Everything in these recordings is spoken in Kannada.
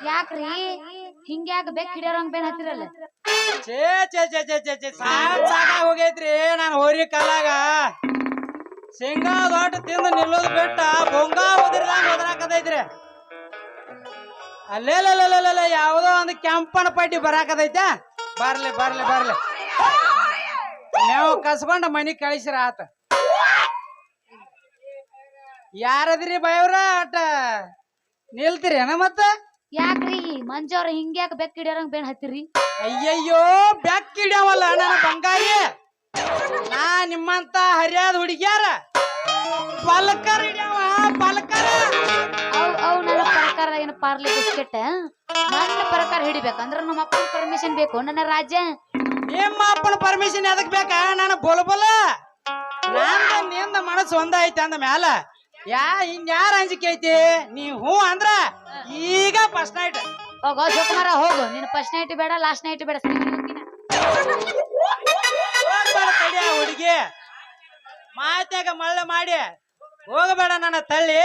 ಯಾಕ್ರಿ ಹಿಂಗ್ಯಾಕ ಬೆಕ್ ಹಿಡಿಯೋರಂಗ್ ಬೇನ್ ಹತ್ತಿರಲ್ಲ ಛೇ ಛೇ ಛೇ ಛೇ ಛೇ ಛೇ ಸಾಕಾಗ ಹೋಗೈತ್ರಿ ನಾನು ಹೋರಿ ಕಾಲಾಗ ಶೇಂಗಾ ದೊಡ್ಡ ತಿಂದು ನಿಲ್ಲೋದು ಬೆಟ್ಟ ಬೊಂಗಾ ಉದಿರ್ದಂಗ ಹೋದ್ರಾಕದೈತ್ರಿ ಅಲ್ಲೇಲ್ಲ ಯಾವುದೋ ಒಂದು ಕೆಂಪನ ಪಟ್ಟಿ ಬರಾಕದೈತೆ ಬರ್ಲಿ ಬರ್ಲಿ ಬರ್ಲಿ ನೀವು ಕಸ್ಕೊಂಡ ಮನಿ ಕಳಿಸಿರ ಆತ ಯಾರದ್ರಿ ಬಯವ್ರ ಅಟ ನಿಲ್ತೀರಿ ಏನ ಮತ್ತ ಯಾಕ್ರಿ ಮಂಜವ್ರ ಹಿಂಗ್ಯಾಕ ಬೆಕ್ ಹಿಡಿಯೋರಂಗ್ ಬೇನ್ ಹತ್ತಿರಿ ಅಯ್ಯಯ್ಯೋ ಬೆಕ್ ಹಿಡಿಯವಲ್ಲ ನನ್ನ ಬಂಗಾರಿ ನಾ ನಿಮ್ಮಂತ ಹರಿಯಾದ ಹುಡುಗಿಯಾರ ಪಲ್ಕರ್ ಹಿಡಿಯವ ಪಲ್ಕರ ಅವ್ ನನ್ನ ಪ್ರಕಾರ ಏನು ಪಾರ್ಲೆ ಬಿಸ್ಕೆಟ್ ನನ್ನ ಪ್ರಕಾರ ಹಿಡಿಬೇಕಂದ್ರ ನಮ್ಮ ಅಪ್ಪನ ಪರ್ಮಿಷನ್ ಬೇಕು ನನ್ನ ರಾಜ ನಿಮ್ಮ ಅಪ್ಪನ ಪರ್ಮಿಷನ್ ಎದಕ್ ಬೇಕ ನಾನು ಬೋಲ್ಬೋಲ ನಂದ ನಿಂದ ಮನಸ್ಸು ಒಂದ ಐತಿ ಅಂದ ಮ್ಯಾಲ ಇನ್ಯಾರ ಅಂಜಿಕೆ ಐತಿ ನೀ ಹೂ ಅಂದ್ರ ಈಗ ಫಸ್ಟ್ ನೈಟ್ ಹೋಗೋ ಶಿವಕುಮಾರ ಹೋಗು ನಿನ್ನ ಫಸ್ಟ್ ನೈಟ್ ಬೇಡ ಲಾಸ್ಟ್ ನೈಟ್ ಬೇಡ ತಡಿಯ ಹುಡುಗಿ ಮಾತ್ಯಾಗ ಮಳ್ಳ ಮಾಡಿ ಹೋಗಬೇಡ ನನ್ನ ತಳ್ಳಿ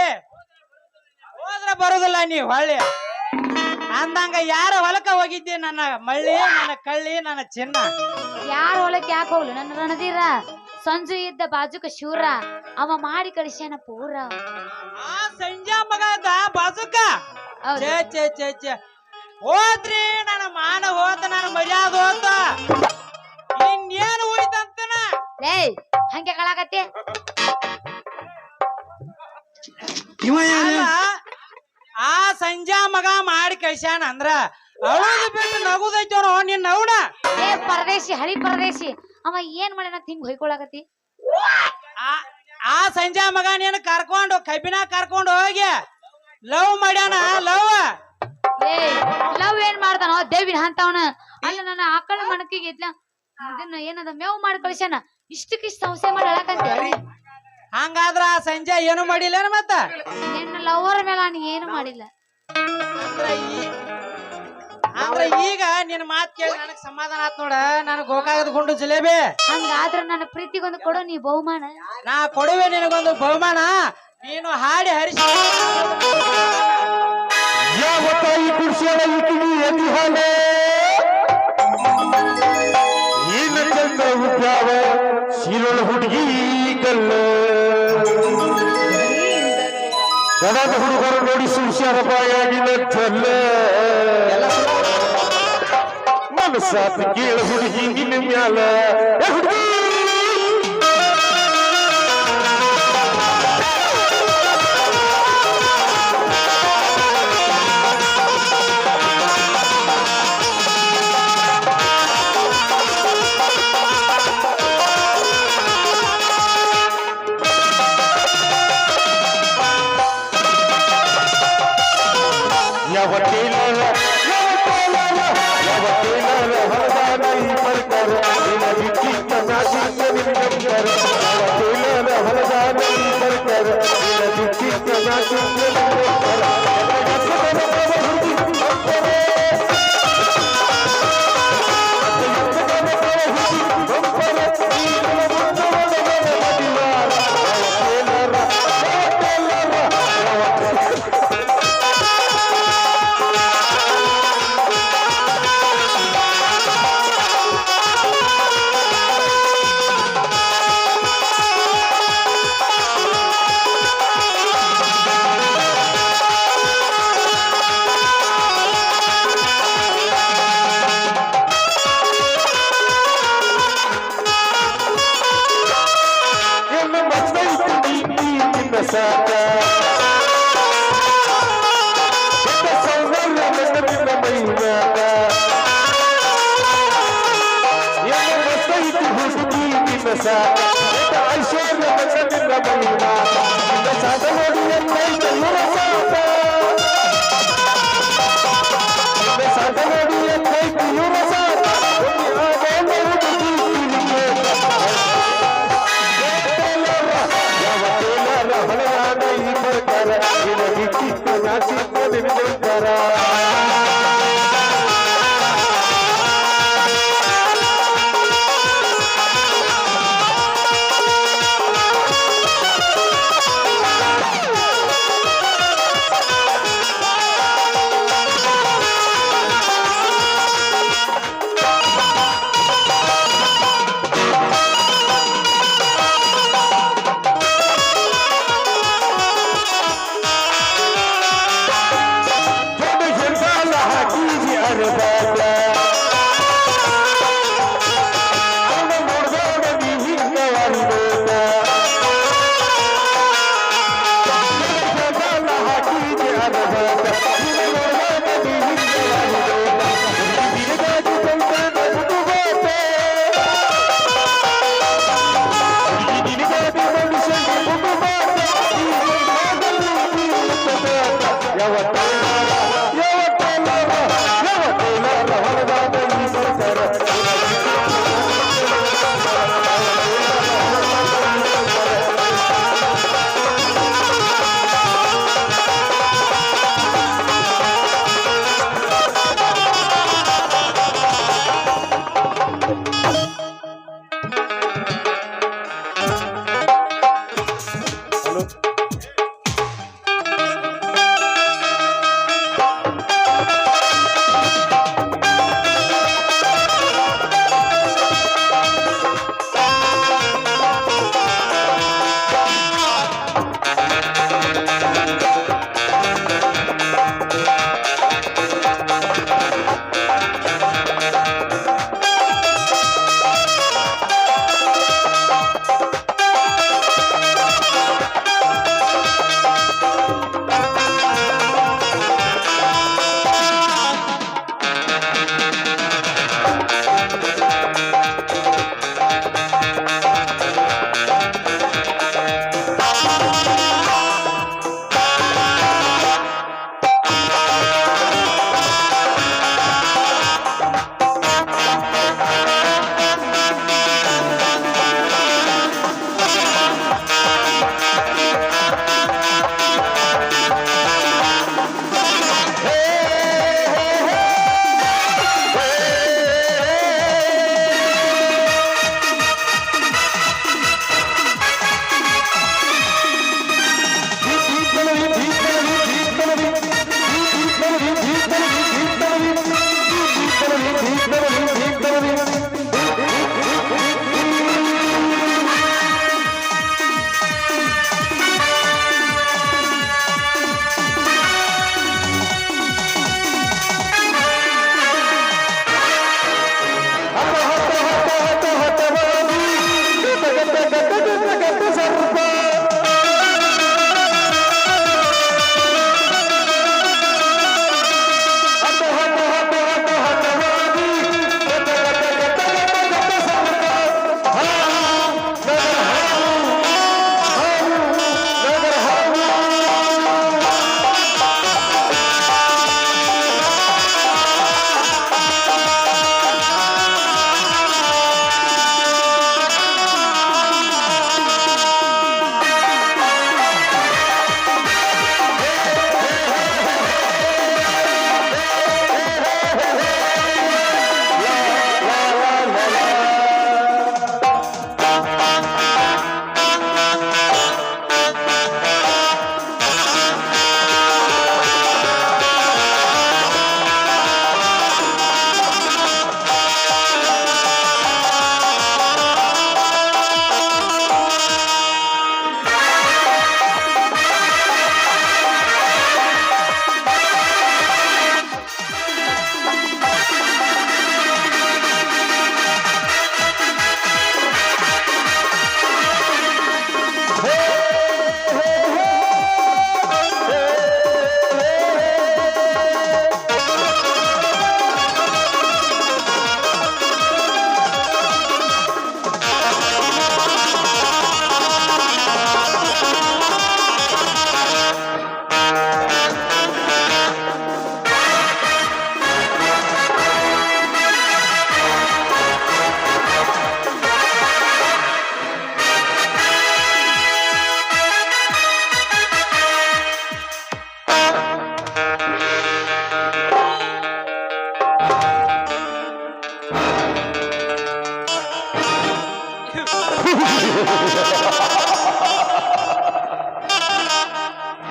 ಹೋದ್ರ ಬರುದಿಲ್ಲ ನೀ ಹೊಳ್ಳಿ ಅಂದಂಗ ಯಾರ ಹೊಲಕ್ಕ ಹೋಗಿದ್ದಿ ನನ್ನ ಮಳ್ಳಿ ನನ್ನ ಕಳ್ಳಿ ನನ್ನ ಚಿನ್ನ ಯಾರ ಹೊಲಕ್ಕೆ ಯಾಕೆ ಹೋಗ್ಲು ನನ್ನ ರಣದೀರ ಸಂಜು ಇದ್ದ ಬಾಜುಕ ಶೂರ ಅವ ಮಾಡಿ ಕಳಿಸ್ಯಾನ ಪೂರ ಆ ಸಂಜೆ ಮಗ ಇದ್ದ ಬಾಜುಕ ಛೇ ಛೇ ಛೇ ಛೇ ಹೋದ್ರಿ ನನ್ನ ಮಾನ ಹೋತ ನನ್ನ ಮರ್ಯಾದ ಹೋತ ಇನ್ನೇನು ಹೋಯ್ತಂತನ ಲೇ ಹಂಗೆ ಕಳಾಕತ್ತಿ ಆ ಸಂಜೆ ಮಗ ಮಾಡಿ ಕಳ್ಸ್ಯಾನ ಅಂದ್ರ ಅಳೋದು ಬಿಟ್ಟು ನಗುದೈತವನು ನಿನ್ನ ಅವನ ಏ ಪರದೇಶಿ ಹಳಿ ಪರದೇಶಿ ಅವ ಏನ್ ಮಾಡ್ಯಾನ ಹಿಂಗ್ ಹೊಯ್ಕೊಳಕತ್ತಿ ಆ ಸಂಜೆ ಮಗ ನೀನು ಕರ್ಕೊಂಡು ಕಬ್ಬಿನ ಕರ್ಕೊಂಡು ಹೋಗಿ ಲವ್ ಮಾಡ್ಯಾನ ಲವ್ ಏ ಲವ್ ಏನ್ ಮಾಡ್ತಾನೋ ದೇವಿನ ಅಂತವನ ಅಲ್ಲ ನನ್ನ ಆಕಳ ಮಣಕಿಗೆ ಇದ್ಲ ಇದನ್ನ ಏನದ ಮೇವ್ ಮಾಡಿ ಕಳ್ಸ್ಯಾನ ಇಷ್ಟಕ್ಕಿಷ್ಟ ಸಂಶಯ ಮಾಡಿ ಹೇಳಕಂತ ಹಂಗಾದ್ರ ಆ ಸಂಜೆ ಏನು ಮಾಡಿಲ್ಲ ಮತ್ತ ನಿನ್ನ ಲವರ್ ಮೇಲೆ ನಾನು ಏನು ಮಾಡಿಲ್ಲ ಅಂದ್ರ ಈಗ ನಿನ್ನ ಮಾತ್ ಕೇಳಿ ನನಗ್ ಸಮಾಧಾನ ಆತ್ ನೋಡ ನನಗ್ ಗೋಕಾಗದ ಗುಂಡು ಜಿಲೇಬಿ ಹಂಗಾದ್ರ ನನ್ನ ಪ್ರೀತಿಗೊಂದು ಕೊಡು ನೀ ಬಹುಮಾನ ನಾ ಕೊಡುವೆ ನಿನಗೊಂದು ಬಹುಮಾನ ನೀನು ಹಾಡಿ ಹರಿಸಿ ಯಾವ ತಾಯಿ ಕುರ್ಸಿಯಳ ಇಟ್ಟಿಗೆ ಎಲ್ಲಿ ಹಾಲೆ ಏನ ಚಂದ ಉದ್ಯಾವ ಸೀರೊಳ ಹುಡುಗಿ ಕಲ್ಲ ಗಣದ ಹುಡುಗರು ನೋಡಿ ಸುಳ್ಸ್ಯಾರ ಬಾಯಾಗಿನ ಚಲ್ಲ ಮನಸಾತ್ ಕೇಳ ಹುಡುಗಿ ನಿನ್ನ ಮ್ಯಾಲ ಹುಡುಗಿ ನಿನ್ನ ಸಾಕ ಸೌಂದರ್ಯ ನಿನ್ನ ಮೈನಾಕ ಏನು ಮಸ್ತೈತಿ ಹುಡುಗಿ ನಿನ್ನ ಸಾಕ ಐಶ್ವರ್ಯ ನಿನ್ನ ಮೈನಾಕ ನಿನ್ನ ಸಾಕ ನೋಡಿ ಎಂದೈತೆ ಇವರ ಸಾಕ ನಿನ್ನ ಸಾಕ ನೋಡಿ ಎಂದೈತೆ ಇವರ ಸಾಕ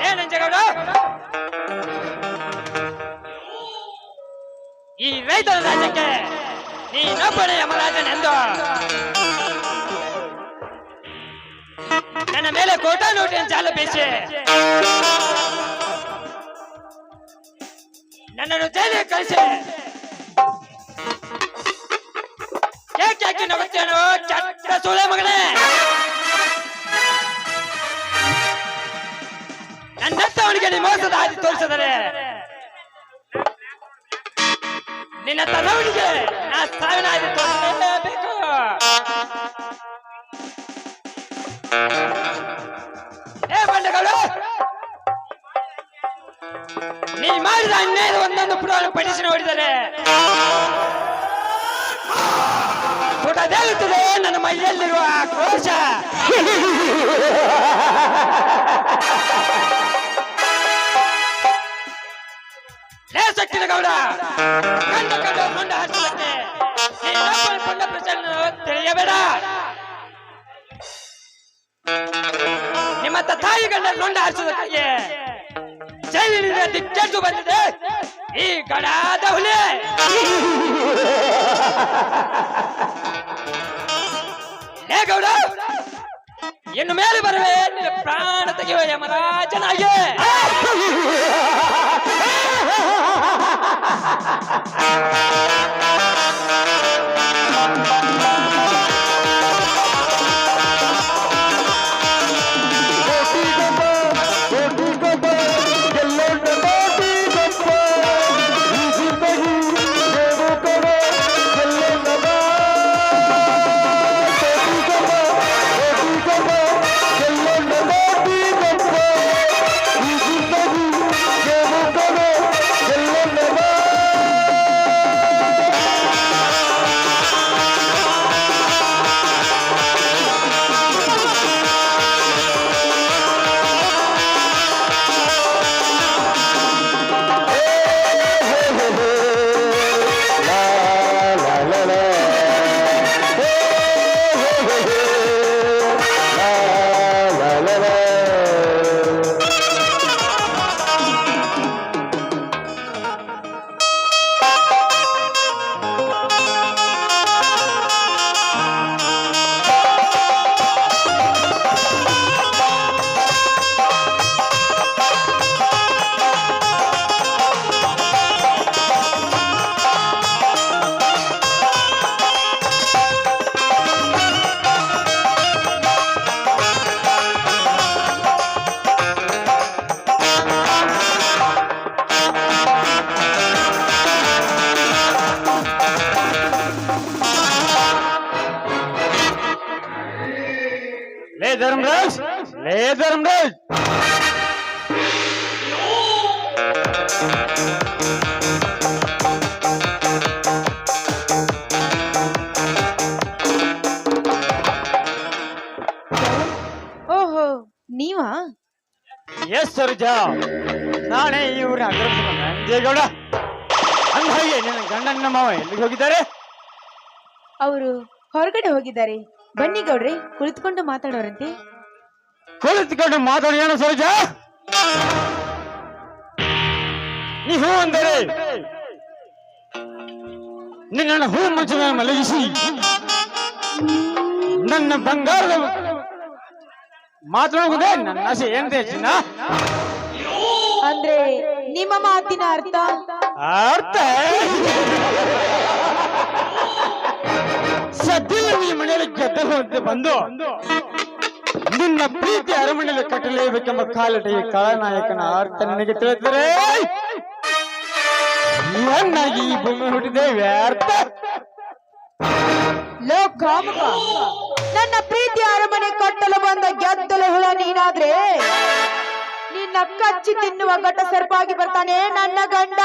ಏನಂಜಗೌಡ, ಈ ರೈತರ ರಾಜ್ಯಕ್ಕೆ ನೀನೊಬ್ಬನೇ ಯಮರಾಜನೆಂದು ನನ್ನ ಮೇಲೆ ಕೋಟಾ ನೋಟಿನ ಜಾಲ ಬೀಸಿ ನನ್ನನ್ನು ಜೈಲಿಗೆ ಕಳಿಸಿ ಯಾಕೆ ನಗುತ್ತೇನೋ ಚಟ್ಟ ಸುಳೆ ಮಗನೇ. ನನ್ನಂತವನಿಗೆ ನೀ ಮೋಸದ ಹಾದಿ ತೋರಿಸಿದರೆ ನಿನ್ನ ತನ್ನವನಿಗೆ ನಾ ಸಾವಿನ ಹಾದಿ ತೋರಿಸಲೇಬೇಕು. ಏ ಬಂಡಗಳು, ನೀ ಮಾಡಿದ ಅನ್ಯಾಯದ ಒಂದೊಂದು ಪುಟವನ್ನು ಪಠಿಸಿ ನೋಡಿದರೆ ಪುಟದೇಳುತ್ತದೆ ನನ್ನ ಮೈಯಲ್ಲಿರುವ ಕ್ರೋಶ. ಸಕ್ಕಿನ ಗೌಡ, ಕಂಡ ಕೊಂಡ ಹರಿಸಲಿಕ್ಕೆ ಪುಂಡ ಪ್ರಚಾರ ತಿಳಿಯಬೇಡ. ನಿಮ್ಮ ತಾಯಿ ಗಂಡ ನೊಂಡ ಹರಿಸೋದಕ್ಕಾಗಿ ಜೈಲಿನಿಂದ ದಿಕ್ಕೆಟ್ಟು ಬಂದಿದೆ ಈ ಗಡಾದ ಹುಲಿ. ಲೇ ಗೌಡ, ಇನ್ನು ಮೇಲೆ ಬರುವೆ ಪ್ರಾಣ ತೆಗೆಯುವ ಯಮರಾಜನಾಗಿ. ಧರ್ಮರಾಜ್, ಲೇ ಧರ್ಮರಾಜ್, ಓಹೋ, ನೀವಾ? ಎಸ್ ಸರೋಜಾ, ನಾನೇ ಈ ಊರಿನ ಅಗ್ರಗೌಡ. ಅಂದಾಗೆ ನಿನ್ನ ಗಂಡನ ಮಾವ ಎಲ್ಲಿಗೆ ಹೋಗಿದ್ದಾರೆ? ಅವರು ಹೊರಗಡೆ ಹೋಗಿದ್ದಾರೆ. ಬನ್ನಿ ಗೌಡ್ರೆ, ಕುಳಿತುಕೊಂಡು ಮಾತಾಡೋರಂತೆ. ಕುಳಿತುಕೊಂಡು ಮಾತಾಡಿ ಏನು ಸರೋಜಾ? ನೀ ಹೂ ಅಂದರೆ ನಿನ್ನ ಹೂ ಮುಚ್ಚ ಮಲಗಿಸಿ ನನ್ನ ಬಂಗಾರದ ಮಾತಾಡೋದೇ ನನ್ನ ಆಸೆ. ಏನಿದೆ ಚಿನ್ನ? ಅಂದ್ರೆ ನಿಮ್ಮ ಮಾತಿನ ಅರ್ಥ? ಅರ್ಥ ಸದ್ಯ ಈ ಮನೆಯಲ್ಲಿ ಗೆದ್ದ ಬಂದು ನಿನ್ನ ಪ್ರೀತಿ ಅರಮನೆಯಲ್ಲಿ ಕಟ್ಟಲೇಬೇಕೆಂಬ ಕಾಲಟೆಯ ಕಾಳನಾಯಕನ ಅರ್ಥ ನನಗೆ ತಿಳಿದರೆ ಇವನ್ನಾಗಿ ಈ ಭೂಮಿ ಹುಟ್ಟಿದೆ ವ್ಯರ್ಥ. ಲೋಕಾಮುಖ, ನನ್ನ ಪ್ರೀತಿ ಅರಮನೆ ಕಟ್ಟಲು ಬಂದ ಗೆದ್ದಲು ಹುಳ ನೀನಾದ್ರೆ ನಿನ್ನ ಕಚ್ಚಿ ತಿನ್ನುವ ಘಟ ಸರ್ಪಾಗಿ ಬರ್ತಾನೆ ನನ್ನ ಗಂಡ.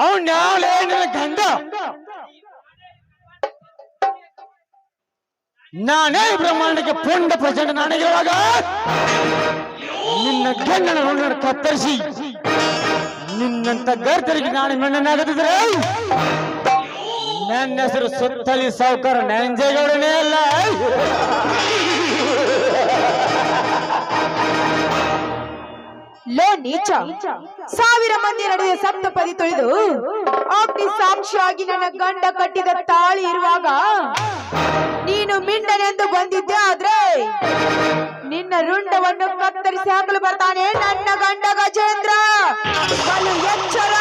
ಅವನ್ ಯಾವಲೇ ನಿನ್ನ ಗಂಡ? ನಾನೇ ಬ್ರಹ್ಮಾಂಡಕ್ಕೆ ಪುಂಡ ಪ್ರಚಂಡ ನಾಣಿರುವಾಗ ನಿನ್ನ ಗಂಡನ ಕತ್ತರಿಸಿ ನಿನ್ನಂತ ಗರ್ತರಿಗೆ ನಾನು ಮೆಣ್ಣನಾಗದಿದ್ರೆ ನನ್ನ ಹೆಸರು ಸುತ್ತಲಿ ಸಾವುಕಾರ ನಂಜೇಗೌಡನೇ ಅಲ್ಲ. ಲೋ ನೀಚ, ಸಾವಿರ ಮಂದಿ ನಡುವೆ ಸಪ್ತಪದಿ ತುಳಿದು ಅಗ್ನಿ ಸಾಕ್ಷಿಯಾಗಿ ನನ್ನ ಗಂಡ ಕಟ್ಟಿದ ತಾಳಿ ಇರುವಾಗ ನೀನು ಮಿಂಡನೆಂದು ಬಂದಿದ್ದೆ. ಆದ್ರೆ ನಿನ್ನ ರುಂಡವನ್ನು ಕತ್ತರಿಸಿ ಹಾಕಲು ಬರ್ತಾನೆ ನನ್ನ ಗಂಡ ಗಜೇಂದ್ರ. ಬಲು ಎಚ್ಚರ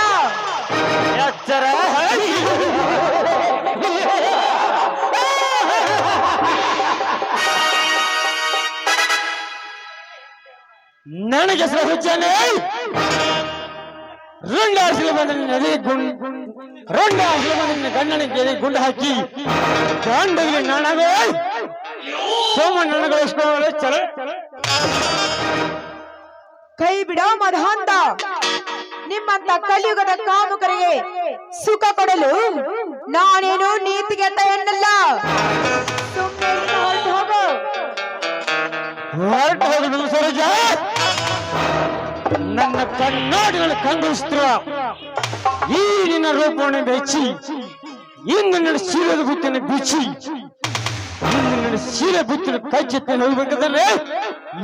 ಎಚ್ಚರ. ನನಗೆ ಹುಚ್ಚನೆ ರುಂಡಾಸಲು ಬಂದ ನದಿ ರುಂಡಾಸಲು ಬಂದ ಗಂಡನಿಗೆ ಗುಂಡು ಹಾಕಿ ಗಂಡಗೆ ನನಗೆ ಸೋಮ ನನಗೊಳಿಸ್ಕೊಳ್ಳೋ ಚಲ. ಕೈ ಬಿಡ ಮದಹಂತ. ನಿಮ್ಮಂತ ಕಲಿಯುಗದ ಕಾಮುಕರಿಗೆ ಸುಖ ಕೊಡಲು ನಾನೇನು ನೀತಿಗೆಟ್ಟ ಎನ್ನಲ್ಲ. ಸುಮ್ಮನೆ ಹೊರಟು ಹೋಗು. ಹೊರಟು ಹೋಗುದು ಸರೋಜ. ನನ್ನ ಕಣ್ಣಾಡಿಗಳ ಕಂಗೊಳಿಸ್ತ್ರ ಈ ನಿನ್ನ ರೂಪವನ್ನು ಬೆಚ್ಚಿ ಇಂದು ನನ್ನ ಶೀಲದ ಬುತ್ತಿನ ಬಿಚ್ಚಿ ಇಂದು ನನ್ನ ಶೀಲ ಬುತ್ತಿನ ಕಚ್ಚೆತ್ತ ಹೋಗ್ಬೇಕಾದ್ರೆ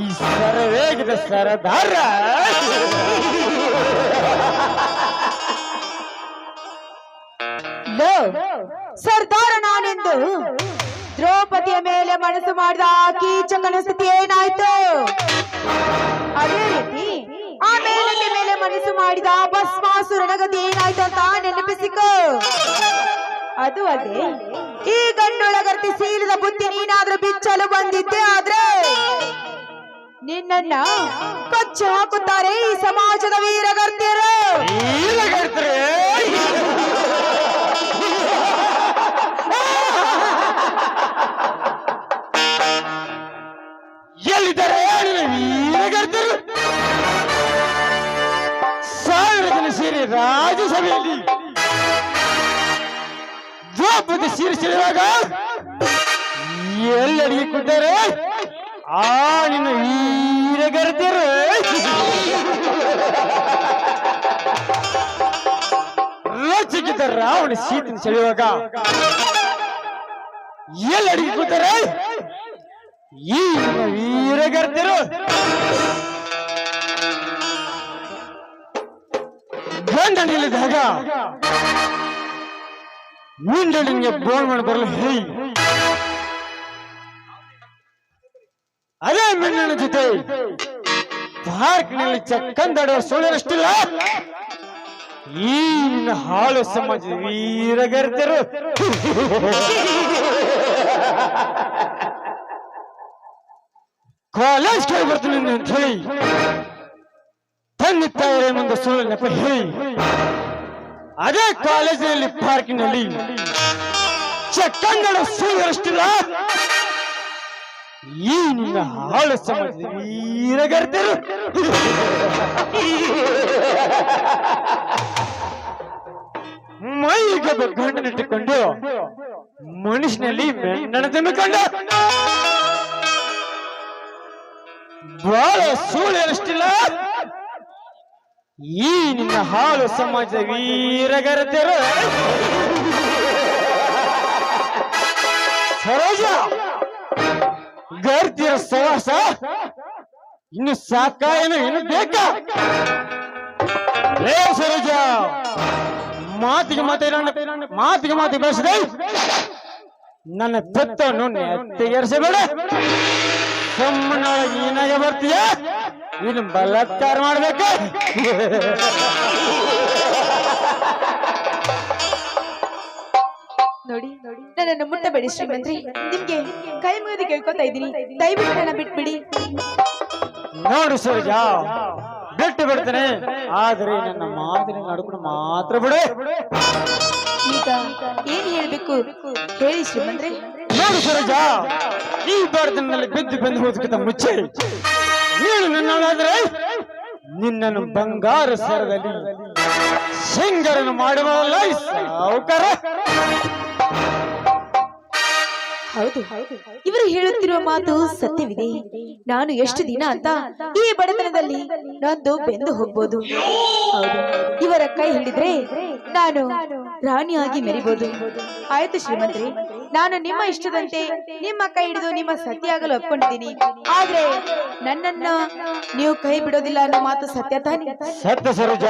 ಈ ಸರವೇಗದ ಸರದಾರ ಲೋ, ಸರ್ದಾರ ನಾನೆಂದು ದ್ರೌಪದಿಯ ಮೇಲೆ ಮನಸ್ಸು ಮಾಡಿದ ಆ ಕೀಚಕನ ಸ್ಥಿತಿ ಏನಾಯ್ತು? ಅದೇ ರೀತಿ ಆ ಮೇಲಕ್ಕೆ ಮೇಲೆ ಮನಸ್ಸು ಮಾಡಿದ ಭಸ್ಮಾಸುರನ ಗತಿ ಏನಾಯ್ತು ಅಂತ ನೆನಪಿಸಿಕೋ. ಅದು ಅದೇ ಈ ಗಂಡೊಳಗರ್ತಿ ಸೀಲಿದ ಬುತ್ತಿ ನೀನಾದ್ರೂ ಬಿಚ್ಚಲು ಬಂದಿದ್ದೆ. ಆದ್ರೆ ನಿನ್ನನ್ನ ಕಚ್ಚು ಹಾಕುತ್ತಾರೆ ಈ ಸಮಾಜದ ವೀರಗರ್ತಿಯರು. ಎಲ್ಲಿದ್ದಾರೆ ವೀರಗರ್ತರು? ಸಾವಿರ ಜನ ಸೇರಿ ರಾಜ್ಯಸಭೆಯಲ್ಲಿ ದ್ರೌಪದಿ ಸೀರಿಸಿರುವಾಗ ಎಲ್ಲಡಿಗೆ ಕೂತಾರೆ ಆ ನಿನ್ನ ವೀರಗರ್ತರು. ರಚಿಕಿತ ರಾವಣ ಸೀತನ ಸೆಳೆಯುವಾಗ ಎಲ್ಲಡಿಗೆ ಕೂತಾರೆ ಈ ವೀರಗರ್ತರು. ಗಂಡ ನಿಲ್ಲಿದಾಗ ಮಿಂಡನಿಗೆ ಬೋನ್ ಮಾಡಿ ಬರಲು ಹೇಳಿ ಅದೇ ಮಿಂಡನ ಜೊತೆ ಪಾರ್ಕ್ನಲ್ಲಿ ಚಕ್ಕಂದಾಡುವ ಸುಳ್ಳರಷ್ಟಿಲ್ಲ ಈ ನಿನ್ನ ಹಾಳು ಸಮಾಜದ ವೀರಗರ್ತರು. ಕಾಲೇಜ್ ಕೈ ಬರ್ತೀನಿ ಅಂತ ಹೇಳಿ ತಂದೆ ತಾಯಿಯ ಮುಂದೆ ಸುಳ್ಳು ನೆಪ ಹೇಳಿ ಅದೇ ಕಾಲೇಜಿನಲ್ಲಿ ಪಾರ್ಕಿನಲ್ಲಿ ಚಕ್ಕಂಗಳ ಸುಳ್ಳರಷ್ಟಿಲ್ಲ ಈ ನಿನ್ನ ಹಾಳು ಸಮಾಜದ ವೀರಗರ್ತರು. ಮೈಗೆ ಗಂಡನಿಟ್ಟುಕೊಂಡು ಮನುಷ್ಯನಲ್ಲಿ ಮೆಣ್ಣನ ತುಂಬಿಕೊಂಡು ಬಹಳ ಸುಳ್ಳರಷ್ಟಿಲ್ಲ ಈ ನಿನ್ನ ಹಾಳು ಸಮಾಜದ ವೀರಗರ್ತರು. ಸರೋಜ, ಗರ್ತಿಯರ ಸವಾಸ ಇನ್ನು ಸಾಕಾಯನು ಇನ್ನು ಬೇಕಾ? ಲೇ ಸರೋಜ, ಮಾತಿಗೆ ಮಾತಿ ಬೆಳೆಸಿದೆ ನನ್ನ ತತ್ವವನ್ನು ನೆತ್ತಿಗೇರಿಸಬೇಡ. ಸುಮ್ಮನೊಳಗೆ ಏನಾಗೆ ಬರ್ತೀಯ? ಇನ್ನು ಬಲಾತ್ಕಾರ ಮಾಡ್ಬೇಕ? ನೋಡಿ, ನನ್ನನ್ನು ಮುಟ್ಟಬೇಡಿ ಶ್ರೀಮಂತ್ರಿ. ನಿಮ್ಗೆ ಕೈ ಮುಗಿದು ಕೇಳ್ಕೊತಾ ಇದ್ದೀನಿ, ದಯವಿಟ್ಟು ನನ್ನ ಬಿಟ್ಬಿಡಿ. ನೋಡು ಸರೋಜ, ಬಿಟ್ಟು ಬಿಡ್ತೇನೆ, ಆದ್ರೆ ನನ್ನ ಮಾತಿನ ನಡ್ಕೊಂಡು ಮಾತ್ರ ಬಿಡು. ಈಗ ಏನ್ ಹೇಳ್ಬೇಕು ಹೇಳಿ ಶ್ರೀಮಂತ್ರಿ. ನೋಡು ಸರೋಜ, ಈ ಬಡತನದಲ್ಲಿ ಬಿದ್ದು ಬೆಂದು ಹೋದಕ್ಕಿಂತ ಮುಂಚೆ ನೀನು ನನ್ನೊಳಗಾದ್ರೆ ನಿನ್ನನ್ನು ಬಂಗಾರ ಸರದಲ್ಲಿ ಸಿಂಗರನ್ನು ಮಾಡುವಲ್ಲ ಸಾವುಕಾರ. ಹೌದು ಇವರು ಹೇಳುತ್ತಿರುವ ಮಾತು ಸತ್ಯವಿದೆ. ನಾನು ಎಷ್ಟು ದಿನ ಅಂತ ಈ ಬಡತನದಲ್ಲಿ ನೊಂದು ಬೆಂದು ಹೋಗ್ಬೋದು. ಹೌದು, ಇವರ ಕೈ ಹಿಡಿದ್ರೆ ನಾನು ರಾಣಿಯಾಗಿ ಮೆರಿಬಹುದು. ಆಯ್ತು ಶ್ರೀಮಂತ್ರಿ, ನಾನು ನಿಮ್ಮ ಇಷ್ಟದಂತೆ ನಿಮ್ಮ ಕೈ ಹಿಡಿದು ನಿಮ್ಮ ಸತ್ಯ ಆಗಲು ಒಪ್ಕೊಂಡಿದ್ದೀನಿ. ಆದ್ರೆ ನನ್ನನ್ನ ನೀವು ಕೈ ಬಿಡೋದಿಲ್ಲ ಅನ್ನೋ ಮಾತು ಸತ್ಯ ತಾನೆ? ಸತ್ಯ ಸರೋಜ,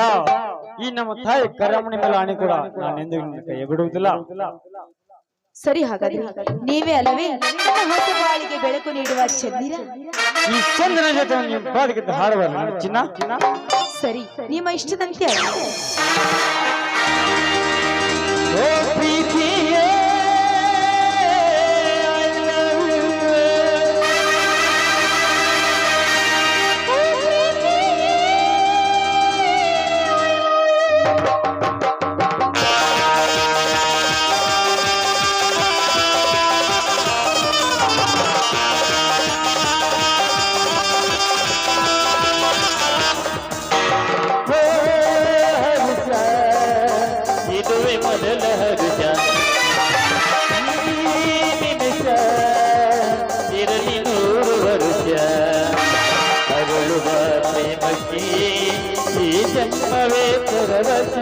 ಈ ನಮ್ಮ ತಾಯಿ ಕರಾಮಣಿ ಮೇಲೆ ಆಣೆ ಕೂಡ ನಾನೆಂದು ಕೈ ಬಿಡುವುದಿಲ್ಲ. ಸರಿ, ಹಾಗಾದ್ರೆ ನೀವೇ ಅಲ್ಲವೇ ನನ್ನ ಹೊಸ ಬಾಳಿಗೆ ಬೆಳಕು ನೀಡುವ ಚಂದಿರ? ಈ ಚಂದ್ರನ ಜೊತೆ ನೀವು ಬಾದಿಗೆ ಹಾಡುವ ಚಿನ್ನ. ಸರಿ, ನಿಮ್ಮ ಇಷ್ಟದಂತೆ ಆಗಲಿ. ಓ ಪ್ರೀತಿಯೇ, ಇದುವೇ ಮೊದಲ ಹರುಷ, ಈ ನಿಮಿಷ ಇರಲಿ 100 ವರುಷ. ಅರಳುವ ಪ್ರೇಮಕ್ಕೆ ಈ ಜನ್ಮವೇ ಪರವಶ.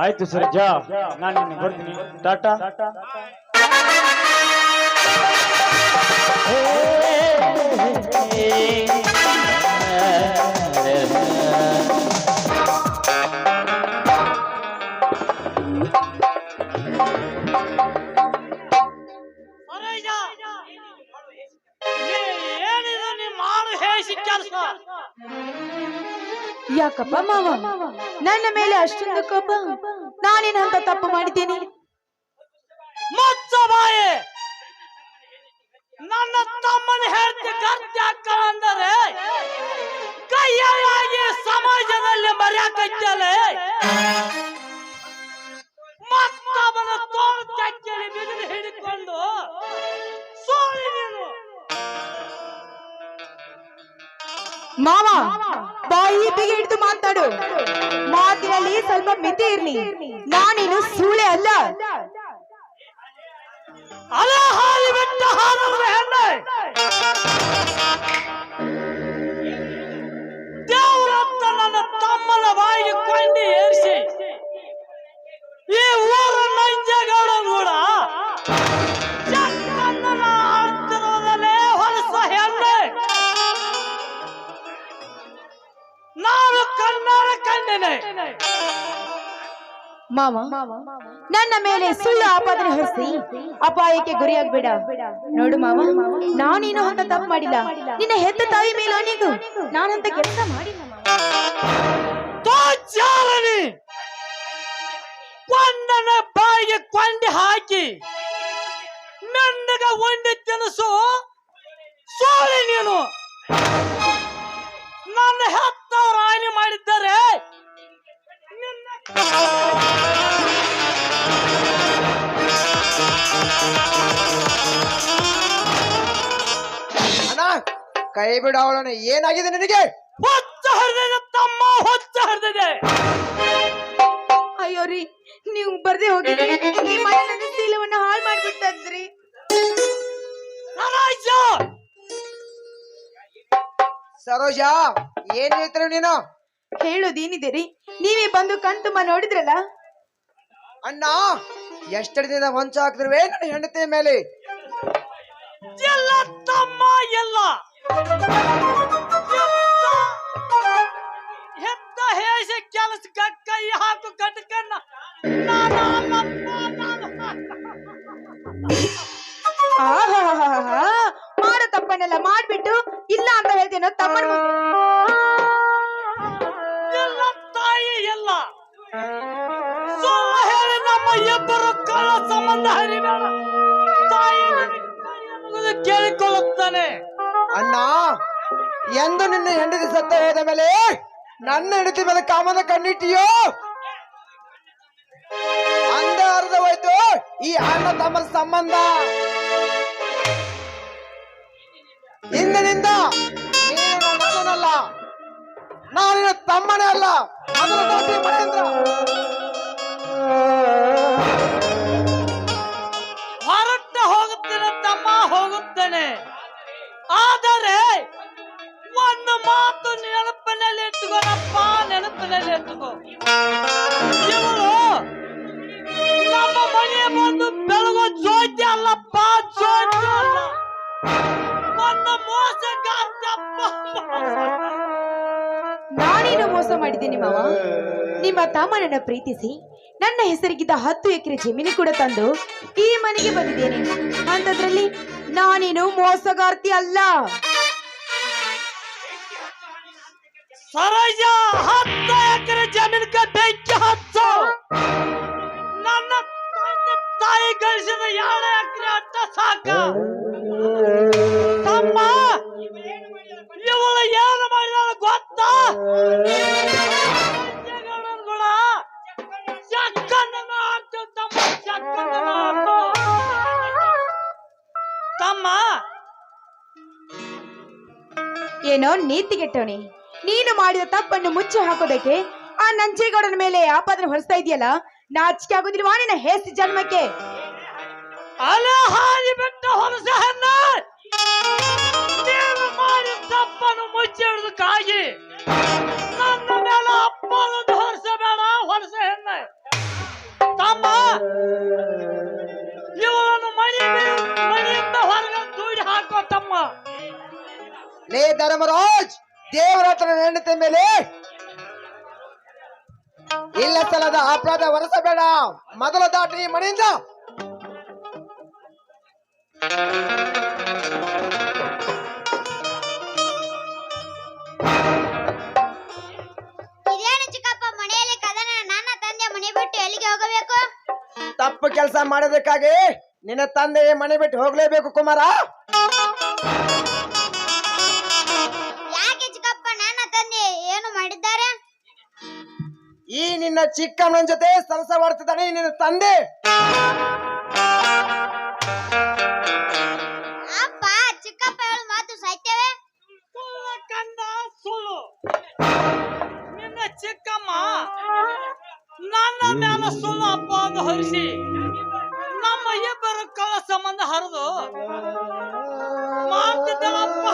ಆಯ್ತು ಸರ್, ಜಾ ನಾನು ಬರ್ತೀನಿ. Tata. Hey, hey, hey, hey. ಹೇಸಿ ಕೆಲಸ. ಯಾಕಪ್ಪ ಮಾವ ನನ್ನ ಮೇಲೆ ಅಷ್ಟೊಂದು ಕೋಪ? ನಾನೇನಂತ ತಪ್ಪು ಮಾಡಿದ್ದೇನೆ? ಮುಚ್ಚ ಬಾಯಿ. ನನ್ನ ತಮ್ಮನ ಹೇಳ್ತಿ ಗರ್ತಿ ಅಕ್ಕ ಅಂದರೆ ಕೈಯಾಗಿ ಸಮಾಜದಲ್ಲಿ ಮರ್ಯಾಕೈತಲೆ. ಮತ್ತವನ ತೋಳು ಚಕ್ಕಲಿ ಬಿಗಿದು ಹಿಡಿಕೊಂಡು ಸೋಳಿ ನೀನು. ಮಾವ ಬಾಯಿ ಬಿಗಿ ಹಿಡಿದು ಮಾತಾಡು. ಮಾತಿನಲ್ಲಿ ಸ್ವಲ್ಪ ಮಿತಿ ಇರ್ಲಿ. ನಾನೇನು ಸೂಳೆ ಅಲ್ಲ. ಅಲ ಹಾಲಿ ಬಿಟ್ಟ ಹಾರದ ಹೆಣ್ಣೆ. ದೇವರಂತ ನನ್ನ ತಮ್ಮನ ಬಾಯಿಗೆ ಕೊಂಡಿ ಏರಿಸಿ ಈ ಊರ ನಂಜೇಗೌಡ ಕೂಡ ಚಕ್ಕಣ್ಣನ ಆಡ್ತಿರೋದಲ್ಲೇ ಹೊಲಸ ಹೆಣ್ಣೆ. ನಾನು ಕಣ್ಣಾರ ಕಂಡಿನೆ. ಮಾವ ನನ್ನ ಮೇಲೆ ಸುಳ್ಳು ಆಪಾದನೆ ಹೊರಿಸಿ ಅಪಾಯಕ್ಕೆ ಗುರಿಯಾಗ್ಬೇಡ. ನೋಡು ಮಾವ, ನಾನೇನು ಅಂತ ತಪ್ಪು ಮಾಡಿಲ್ಲ. ನಿನ್ನ ಹೆತ್ತ ತಾಯಿ ಮೇಲೆ ಅವನಿಗೂ ನಾನಂತ ಕೆಲಸ ಮಾಡಿಲ್ಲ. ಚಾರಣಿ ಕೊಂಡನ ಬಾಯಿಗೆ ಕೊಂಡಿ ಹಾಕಿ ಮೆಂಡಗ ಉಂಡಿ ತಿನಿಸು ಸೋಳಿ ನೀನು. ನನ್ನ ಹೆತ್ತವರು ಹಾನಿ ಮಾಡಿದ್ದಾರೆ. ಅಣ್ಣ ಕೈ ಬಿಡ ಅವಳನ್ನ. ಏನಾಗಿದೆ ನಿನಗೆ? ಹೊಚ್ಚ ಹರಿದಿದೆ ತಮ್ಮ, ಹೊಚ್ಚ ಹರಿದಿದೆ. ಅಯ್ಯೋ ರೀ, ನೀವು ಬರ್ದೆ ಹೋಗಿದ್ರೆ ಈ ಮನೆ ನನ್ನ ಶೀಲವನ್ನ ಹಾಳು ಮಾಡ್ಬಿಟ್ಟದ್ರಿ. ಸರೋಜ ಏನ್ ಹೇಳ್ತೀರ ನೀನು? ಹೇಳೋದೇನಿದೆ ರೀ, ನೀವೇ ಬಂದು ಕಣ್ತುಂಬ ನೋಡಿದ್ರಲ್ಲ. ಅಣ್ಣ ಎಷ್ಟರಿಂದ ಹೊಂಚ ಹಾಕಿದ್ರವೇ ನನ್ನ ಹೆಂಡತಿಯ ಮೇಲೆ? ಎಲ್ಲ ತಮ್ಮ ಎಲ್ಲ ಹೆತ್ತ ಹೇಸ ಕೆಲಸ ಕೈ ಹಾಕು ಕಟ್ಕನ್ನ ಆಹಾಹಾಹಾ, ಮಾಡೋ ತಪ್ಪನ್ನೆಲ್ಲ ಮಾಡ್ಬಿಟ್ಟು ಇಲ್ಲ ಅಂತ ಹೇಳ್ತೇನೋ ತಮ್ಮನ ಮುಂದೆ. ಎಲ್ಲ ತಾಯಿ ಎಲ್ಲ ಸುಳ್ಳು ಹೇಳಿ ನಮ್ಮ ಇಬ್ಬರು ಕಳ್ಳ ಸಂಬಂಧ ಹರಿಬೇಡ. ತಾಯಿ ಕೇಳಿಕೊಳ್ಳುತ್ತಾನೆ. ಅಣ್ಣ ಎಂದು ನಿನ್ನ ಹೆಂಡತಿ ಸತ್ತ ಹೋದ ಮೇಲೆ ನನ್ನ ಹೆಂಡತಿ ಮೇಲೆ ಕಾಮನ ಕಣ್ಣಿಟ್ಟಿಯೋ ಅಂದ ಅರ್ಧ ಹೋಯ್ತು ಈ ಅಣ್ಣ ತಮ್ಮನ ಸಂಬಂಧ. ಇಂದಿನಿಂದ ನೀನು ನನ್ನ ಅಣ್ಣನಲ್ಲ, ನಾನು ತಮ್ಮನೇ ಅಲ್ಲ. ಮೊದಲ ದಾಟಿ ಮಹೇಂದ್ರ. ಹೊರಟ ಹೋಗುತ್ತೇನೆ ತಮ್ಮ, ಹೋಗುತ್ತೇನೆ. ಆದರೆ ಒಂದು ಮಾತು ನೆನಪಿನಲ್ಲಿ ಇಟ್ಟುಕೋನಪ್ಪ, ನೆನಪಿನಲ್ಲಿ ಇಟ್ಟುಕೋ. ಇವಳು ನಮ್ಮ ಮನೆಯ ಬಂದು ಬೆಳಗೋ ಜ್ಯೋತಿ ಅಲ್ಲಪ್ಪ, ಜ್ಯೋತಿ ಅಲ್ಲ. ಒಂದು ಮೋಸಗಾರಪ್ಪ. ನಾನೇನು ಮೋಸ ಮಾಡಿದ್ದೀನಿ ಮಾವ? ನಿಮ್ಮ ತಮ್ಮನನ್ನ ಪ್ರೀತಿಸಿ ನನ್ನ ಹೆಸರಿಗಿದ್ದ 10 ಎಕರೆ ಜಮೀನು ಕೂಡ ತಂದು ಈ ಮನೆಗೆ ಬಂದಿದ್ದೇನೆ. ಅಂತದ್ರಲ್ಲಿ ನಾನೇನು ಮೋಸಗಾರ್ತಿ ಅಲ್ಲ. ಸರೋಜ 10 ಎಕರೆ ಜಮೀನಿಗೆ ಬೆಂಕಿ ಹಚ್ಚು. ನನ್ನ ತಂದೆ ತಾಯಿ ಗಳಿಸಿದ 2 ಎಕರೆ ಅಟ್ಟ ಸಾಕ. ತಮ್ಮ ಇವಳು ಏನು ಮಾಡಿದ ಗೊತ್ತಾ? ಕೂಡ ಚಕ್ಕಂದನ ಆಡ್ತು ತಮ್ಮ, ಚಕ್ಕಂದನ ಆಡ್ತು. ತಮ್ಮ ಏನೋ ನೀತಿಗೆಟ್ಟವನಿ, ನೀನು ಮಾಡಿದ ತಪ್ಪನ್ನು ಮುಚ್ಚಿ ಹಾಕೋದಕ್ಕೆ ಆ ನಂಜೇಗೌಡನ ಮೇಲೆ ಆಪಾದನೆ ಹೊರಿಸ್ತಾ ಇದೆಯಲ್ಲ, ನಾಚಿಕೆ ಆಗೋದಿಲ್ವಾ ನಿನ್ನ ಹೇಸಿ ಜನ್ಮಕ್ಕೆ? ಅಲೆ ಹಾದಿ ಬಿಟ್ಟ ಹೊಲಸ ಹೆಣ್ಣ, ನೀನು ಮಾಡಿದ ತಪ್ಪನ್ನು ಮುಚ್ಚಿ ಹಿಡಿದಕ್ಕಾಗಿ ನನ್ನ ಮೇಲೆ ಅಪ್ಪನದು ಹೊರಿಸಬೇಡ. ಹೊಲಸ ಹೆಣ್ಣ ತಮ್ಮ, ಇವಳನ್ನು ಮನೆಯಿಂದ ಹೊರಗೆ ದೂಡಿ ಹಾಕೋ ತಮ್ಮ. ಲೇ ಧರ್ಮರಾಜ್, ದೇವರ ಹತ್ರ ಹೆಂಡತಿ ಮೇಲೆ ಇಲ್ಲ ಸಲದ ಅಪರಾಧ ಹೊರಸಬೇಡ. ಮೊದಲ ದಾಟಿ ಈ ಮನೆಯಿಂದ. ಕೆಲಸ ಮಾಡೋದಕ್ಕಾಗಿ ನಿನ್ನ ತಂದೆ ಮನೆ ಬಿಟ್ಟು ಹೋಗ್ಲೇಬೇಕು ಕುಮಾರ. ಯಾಕೆ ಚಿಕ್ಕಪ್ಪ ನನ್ನ ತಂದೆ ಏನು ಮಾಡಿದ್ದಾರೆ? ಈ ನಿನ್ನ ಚಿಕ್ಕಮ್ಮನ ಜೊತೆ ಸರಸ ಮಾಡ್ತಿದ್ದಾನೆ ನಿನ್ನ ತಂದೆ. ಅಪ್ಪ ಚಿಕ್ಕಪ್ಪ ಹೇಳು ಮಾತು ಸತ್ಯವೇ? ಕಂದ ಸುಳ್ಳು. ನಿನ್ನ ಚಿಕ್ಕಮ್ಮ ನನ್ನ ಮ್ಯಾಲ ಸುಳ್ಳು ಅಪ್ಪ ಅಂತ ಹೊರಿಸಿ ನಮ್ಮ ಇಬ್ಬರು ಕಳ ಸಂಬಂಧ ಹರಿದು ಮಾಡ್ತಿದ್ದಳಪ್ಪ.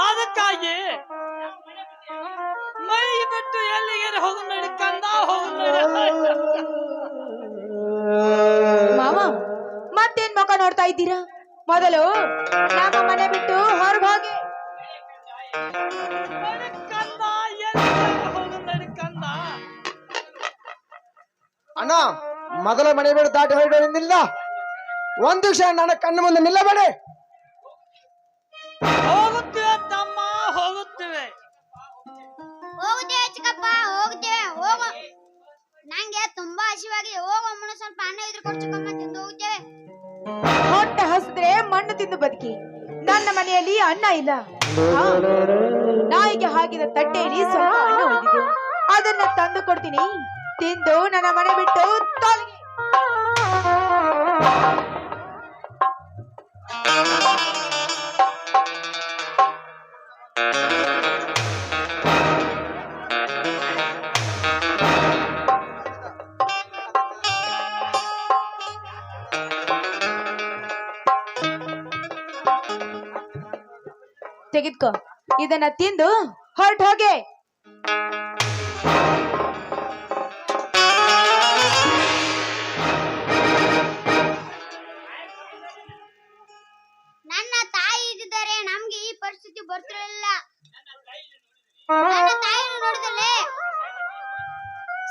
ಅದಕ್ಕಾಗಿ ಮೈ ಬಿಟ್ಟು ಎಲ್ಲಿಗೆ ಹೋಗು ನಡಿ ಕಂದ, ಹೋಗು ನಡಿ. ಮಾವ ಮತ್ತೇನ್ ಮುಖ ನೋಡ್ತಾ ಇದ್ದೀರಾ? ಮೊದಲು ನಮ್ಮ ಮನೆ ಬಿಟ್ಟು ಹೊರಗೆ ಹೋಗಿ. ನಡಿ ಕಂದ, ಎಲ್ಲಿಗೆ ಹೋಗು ನಡಿ ಕಂದ. ಅಣ್ಣ ಮೊದಲ ಮನೆ ಬಿಟ್ಟು ದಾಟಿ ಹೊರಡೋದ್ರಿಂದ ಒಂದು ಕ್ಷಣ ನನ್ನ ಕಣ್ಣು ಮುಂದೆ ನಿಲ್ಲಬೇಡಿ. ಹೋಗುತ್ತೇವೆ ತಮ್ಮ, ಹೋಗುತ್ತೇವೆ. ಹೋಗುತ್ತೇವೆ ಚಿಕ್ಕಪ್ಪ, ಹೋಗುತ್ತೇವೆ. ಹೋಗು, ನಂಗೆ ತುಂಬಾ ಹಸಿವಾಗಿದೆ. ಹೋಗಮ್ಮನ ಸ್ವಲ್ಪ ಅನ್ನ ಇದ್ರೆ ಕೊಡು ಚಿಕ್ಕಮ್ಮ, ತಿಂದು ಹೋಗುತ್ತೇವೆ. ಹೊಟ್ಟೆ ಹಸಿದ್ರೆ ಮಣ್ಣು ತಿಂದು ಬದುಕಿ. ನನ್ನ ಮನೆಯಲ್ಲಿ ಅನ್ನ ಇಲ್ಲ. ಹಾ, ನಾಯಿಗೆ ಹಾಕಿದ ತಟ್ಟೆಯಲ್ಲಿ ಸ್ವಲ್ಪ ಅನ್ನ ಉಳಿದಿದೆ, ಅದನ್ನ ತಂದು ಕೊಡ್ತೀನಿ. ತಿಂದು ನನ್ನ ಮನೆ ಬಿಟ್ಟು ತೊಲಗಿ. ತೆಗೆದ್ಕೋ, ಇದನ್ನ ತಿಂದು ಹೊರಟು ಹೋಗೆ. ನನ್ನ ತಾಯಿ ಇದ್ದಿದ್ದಾರೆ ನಮ್ಗೆ ಈ ಪರಿಸ್ಥಿತಿ ಬರ್ತಿರಲಿಲ್ಲ. ನನ್ನ ತಾಯಿಯನ್ನು ನೋಡಿದಲ್ಲಿ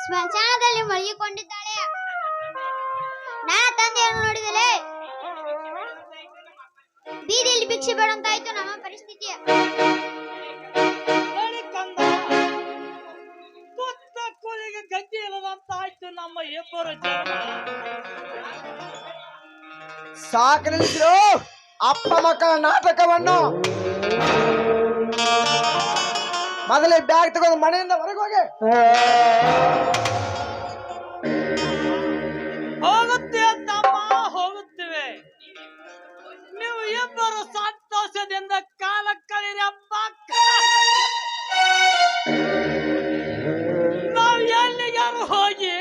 ಸ್ಮಶಾನದಲ್ಲಿ ಮಲಗಿಕೊಂಡಿದ್ದಾಳೆ. ನನ್ನ ತಂದೆಯನ್ನು ನೋಡಿದರೆ ಬೀದಿಯಲ್ಲಿ ಭಿಕ್ಷೆ ಬೇಡಂತಾಯ್ತು ನಮ್ಮ ಪರಿಸ್ಥಿತಿ. ನಡಿ ಕಂದ, ತುತ್ತ ಕೂಲಿಗೆ ಗದ್ದೆ ಇಲ್ಲದಂತ ಆಯ್ತು ನಮ್ಮ ಇಬ್ಬರು ಜನ್ಮ. ಸಾಕು ನಿಲ್ಲಿಸಿರು ಅಪ್ಪ ಮಕ್ಕಳ ನಾಟಕವನ್ನು. ಮೊದಲೇ ಬ್ಯಾಗ್ ತಗೊಂಡು ಮನೆಯಿಂದ ಹೊರಗೆ ಹೋಗಿ. ಹೋಗುತ್ತೇವೆ ತಮ್ಮ, ಹೋಗುತ್ತೇವೆ. ನೀವು ಇಬ್ಬರು ಸಂತೋಷದಿಂದ ಕಾಲ ಕಳೀರಿ ಅಪ್ಪ. ನಾವು ಎಲ್ಲಿಗಾರು ಹೋಗಿ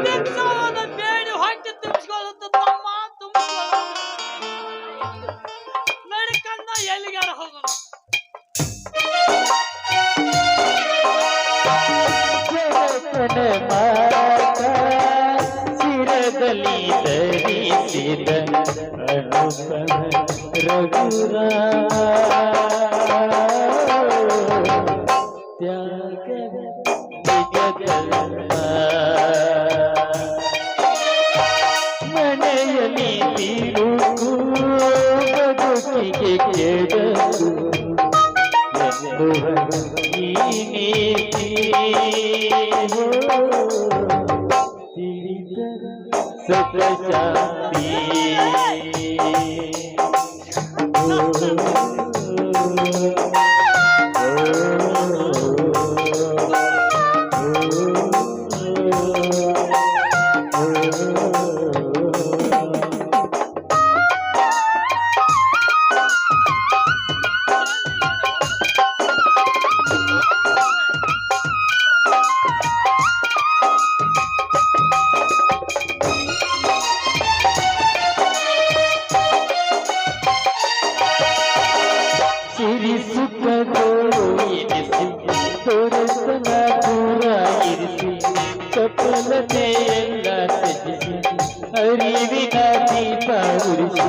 ಭಿಕ್ಷಾವನ್ನ ಬೇಡಿ ಹೊಟ್ಟೆ ತುಂಬಿಸ್ಕೊಳ್ಳುತ್ತೆ ತಮ್ಮ, ತುಂಬಿಸ್ಕೊಳ್ಳುತ್ತೆ. ನಡಿ ಕಂದ, ಎಲ್ಲಿಗಾರು ಹೋಗೋಣ. ಶಿರದಲ್ಲಿ ಧರಿಸಿದ ರಘುರ ತ್ಯಾಗ ಮನೆಯಲ್ಲಿ ತಿರುಗು ಬದುಕಿಗೆ ಕೆಡಕು ಈ ನೀತಿ ತಿಳಿದ ಸತ್ಯಶಾಂತಿ. ಸಿರಿ ಸುಖಗಳು ಎನಿಸಿ ತೋರತನ ದೂರ ಇರಿಸಿ ಸಫಲತೆಯೆಲ್ಲ ತ್ಯಜಿಸಿ ಅರಿವಿನ ದೀಪ ಉರಿಸಿ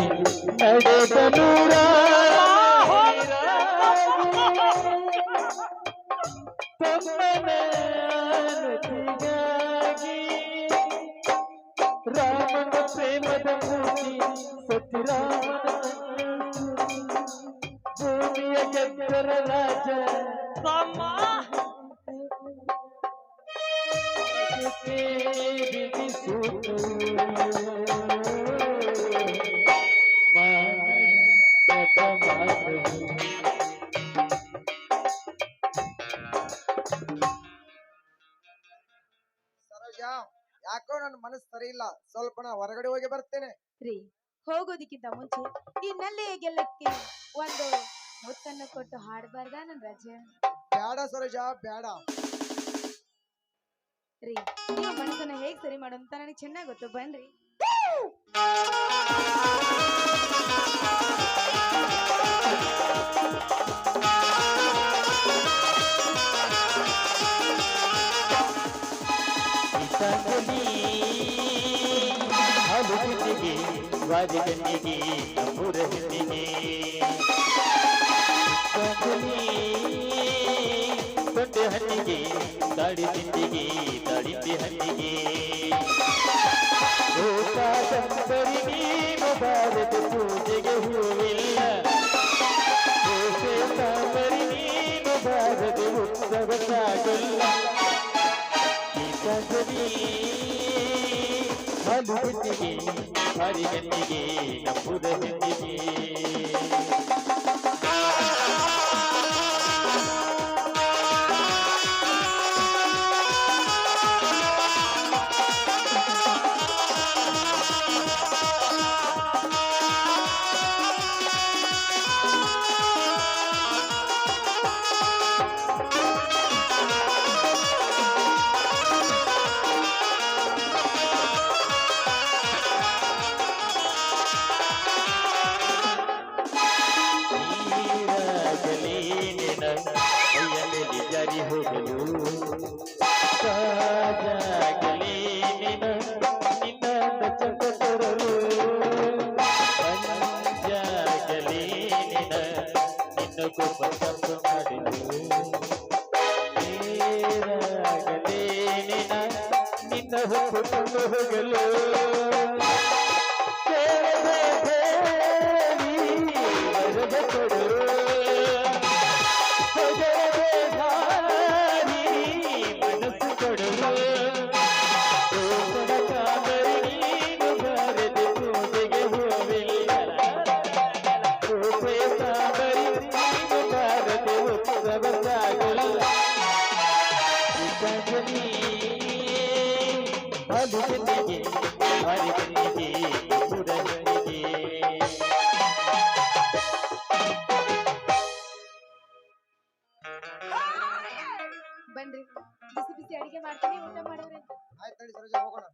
ನಡೆದ ನೂರ ತಮ್ಮನ ಅನುತಿಗಾಗಿ ರಾಮನ ಪ್ರೇಮದ ಮೂರ್ತಿ ಸತ್ಯರಾಮನ ಭೂಮಿಯ ಗೆದ್ದರ ರಾಜ ತಮ್ಮ ಸರಿ ಇಲ್ಲ. ಸ್ವಲ್ಪ ನಾ ಹೊರಗಡೆ ಹೋಗಿ ಬರ್ತೇನೆ. ರೀ ಹೋಗೋದಕ್ಕಿಂತ ಮುಂಚೆ ಈ ನಲ್ಲಿಯ ಗೆಲ್ಲಕ್ಕೆ ಒಂದು ಮುತ್ತನ್ನು ಕೊಟ್ಟು ಹಾಡಬಾರ್ದ ನನ್ ರಾಜ? ಬೇಡ ಸರೋಜ, ಬೇಡ. ರೀ ನೀವು ಮನಸ್ಸನ್ನ ಹೇಗ್ ಸರಿ ಮಾಡೋದು ಅಂತ ನನಗೆ ಚೆನ್ನಾಗಿ ಗೊತ್ತು, ಬನ್ರಿ. ಹಾಲುಗಿತ್ತಿಗೆ ವಾದಿಗಣ್ಣಿಗೆ ನಮ್ಮೂರ ಹೆಣ್ಣಿಗೆ ತೊಂಡೆ ಹಣ್ಣಿಗೆ ದಾಡಿ ತಿಂಡಿಗೆ ದಾಳಿಂಬೆ ಹಣ್ಣಿಗೆ ಕಾದಂಬರಿ ನೀನು ಬಾರದ ಪೂಜೆಗೆ ಹೂವಿಲ್ಲ. ಕಾದಂಬರಿ ನೀನು ಬಾರದ ಉತ್ಸವ ಸಾಗಲ್ಲ. ಹಾಲು ಹೆಣ್ಣಿಗೆ ಹರಿಗಣ್ಣಿಗೆ ನಮ್ಮೂರ ಹೆಣ್ಣಿಗೆ ಕೈಯಲ್ಲಿ ಜಾರಿ ಹೋಗಲು ಸಾಜಾಗಲೇ ನಿನ್ನ ಚಂದ ತರಲು ಪಂಜಾಗಲೇ ನಿನ್ನ ಕೋಪ ತಪ್ಪು ಮಾಡಲು ನೇರಾಗಲೇ ನಿನ್ನ ಹೊತ್ತು ಹೋಗಲು ಕೊಡು ಮನಸ್ಸು ಕೊಡುವ ಕಾದರಿ ನೀನು ಬಾರದೆ ಪೂಜೆಗೆ ಹೋವಿಲ್ಲ. ಕಾದರಿ ನೀನು ಬಾರದೆ ಉತ್ಸವ ಸಾಗಲ್ಲ. ಹಾಲು ಹೆಣ್ಣಿಗೆ ಹರಿಗಣ್ಣಿಗೆ ಪುರ ಹೆಣ್ಣಿಗೆ ಬನ್ರಿ, ಬಿಸಿ ಬಿಸಿ ಅಡಿಗೆ ಮಾಡ್ತೀನಿ, ಊಟ ಮಾಡಿದ್ರೆ. ಆಯ್ತು ನಡಿ ಸರೋಜ, ಹೋಗೋಣ.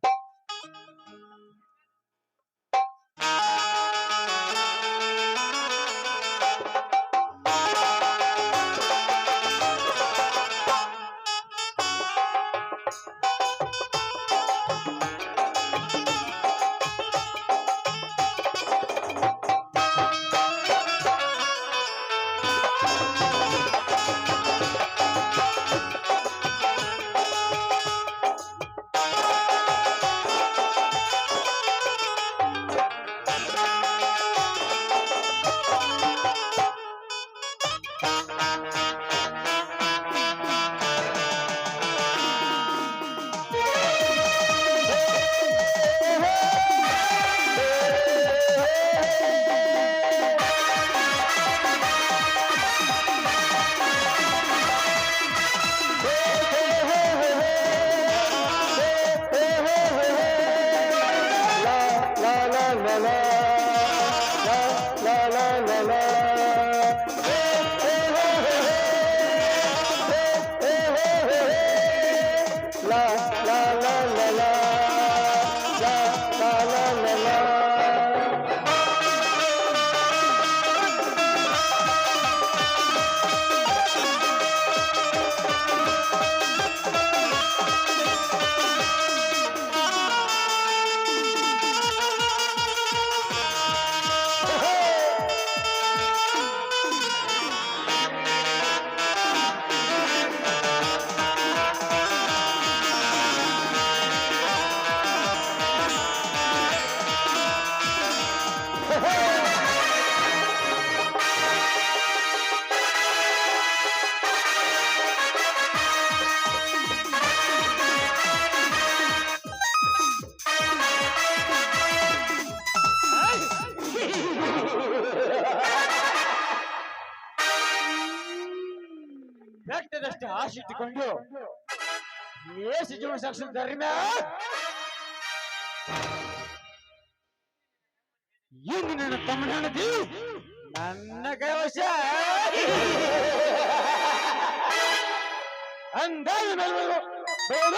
ಬೆಟ್ಟದಷ್ಟು ಆಶಿಟ್ಟುಕೊಂಡು ಏಸು ಜೀವನ ಸಾಕ್ಷಿ ಧರ್ಮ ಏನು ನನ್ನ ತಮ್ಮನದಿ ನನ್ನ ಕೈವಶ ಅಂದಾಜ ಬೇಡ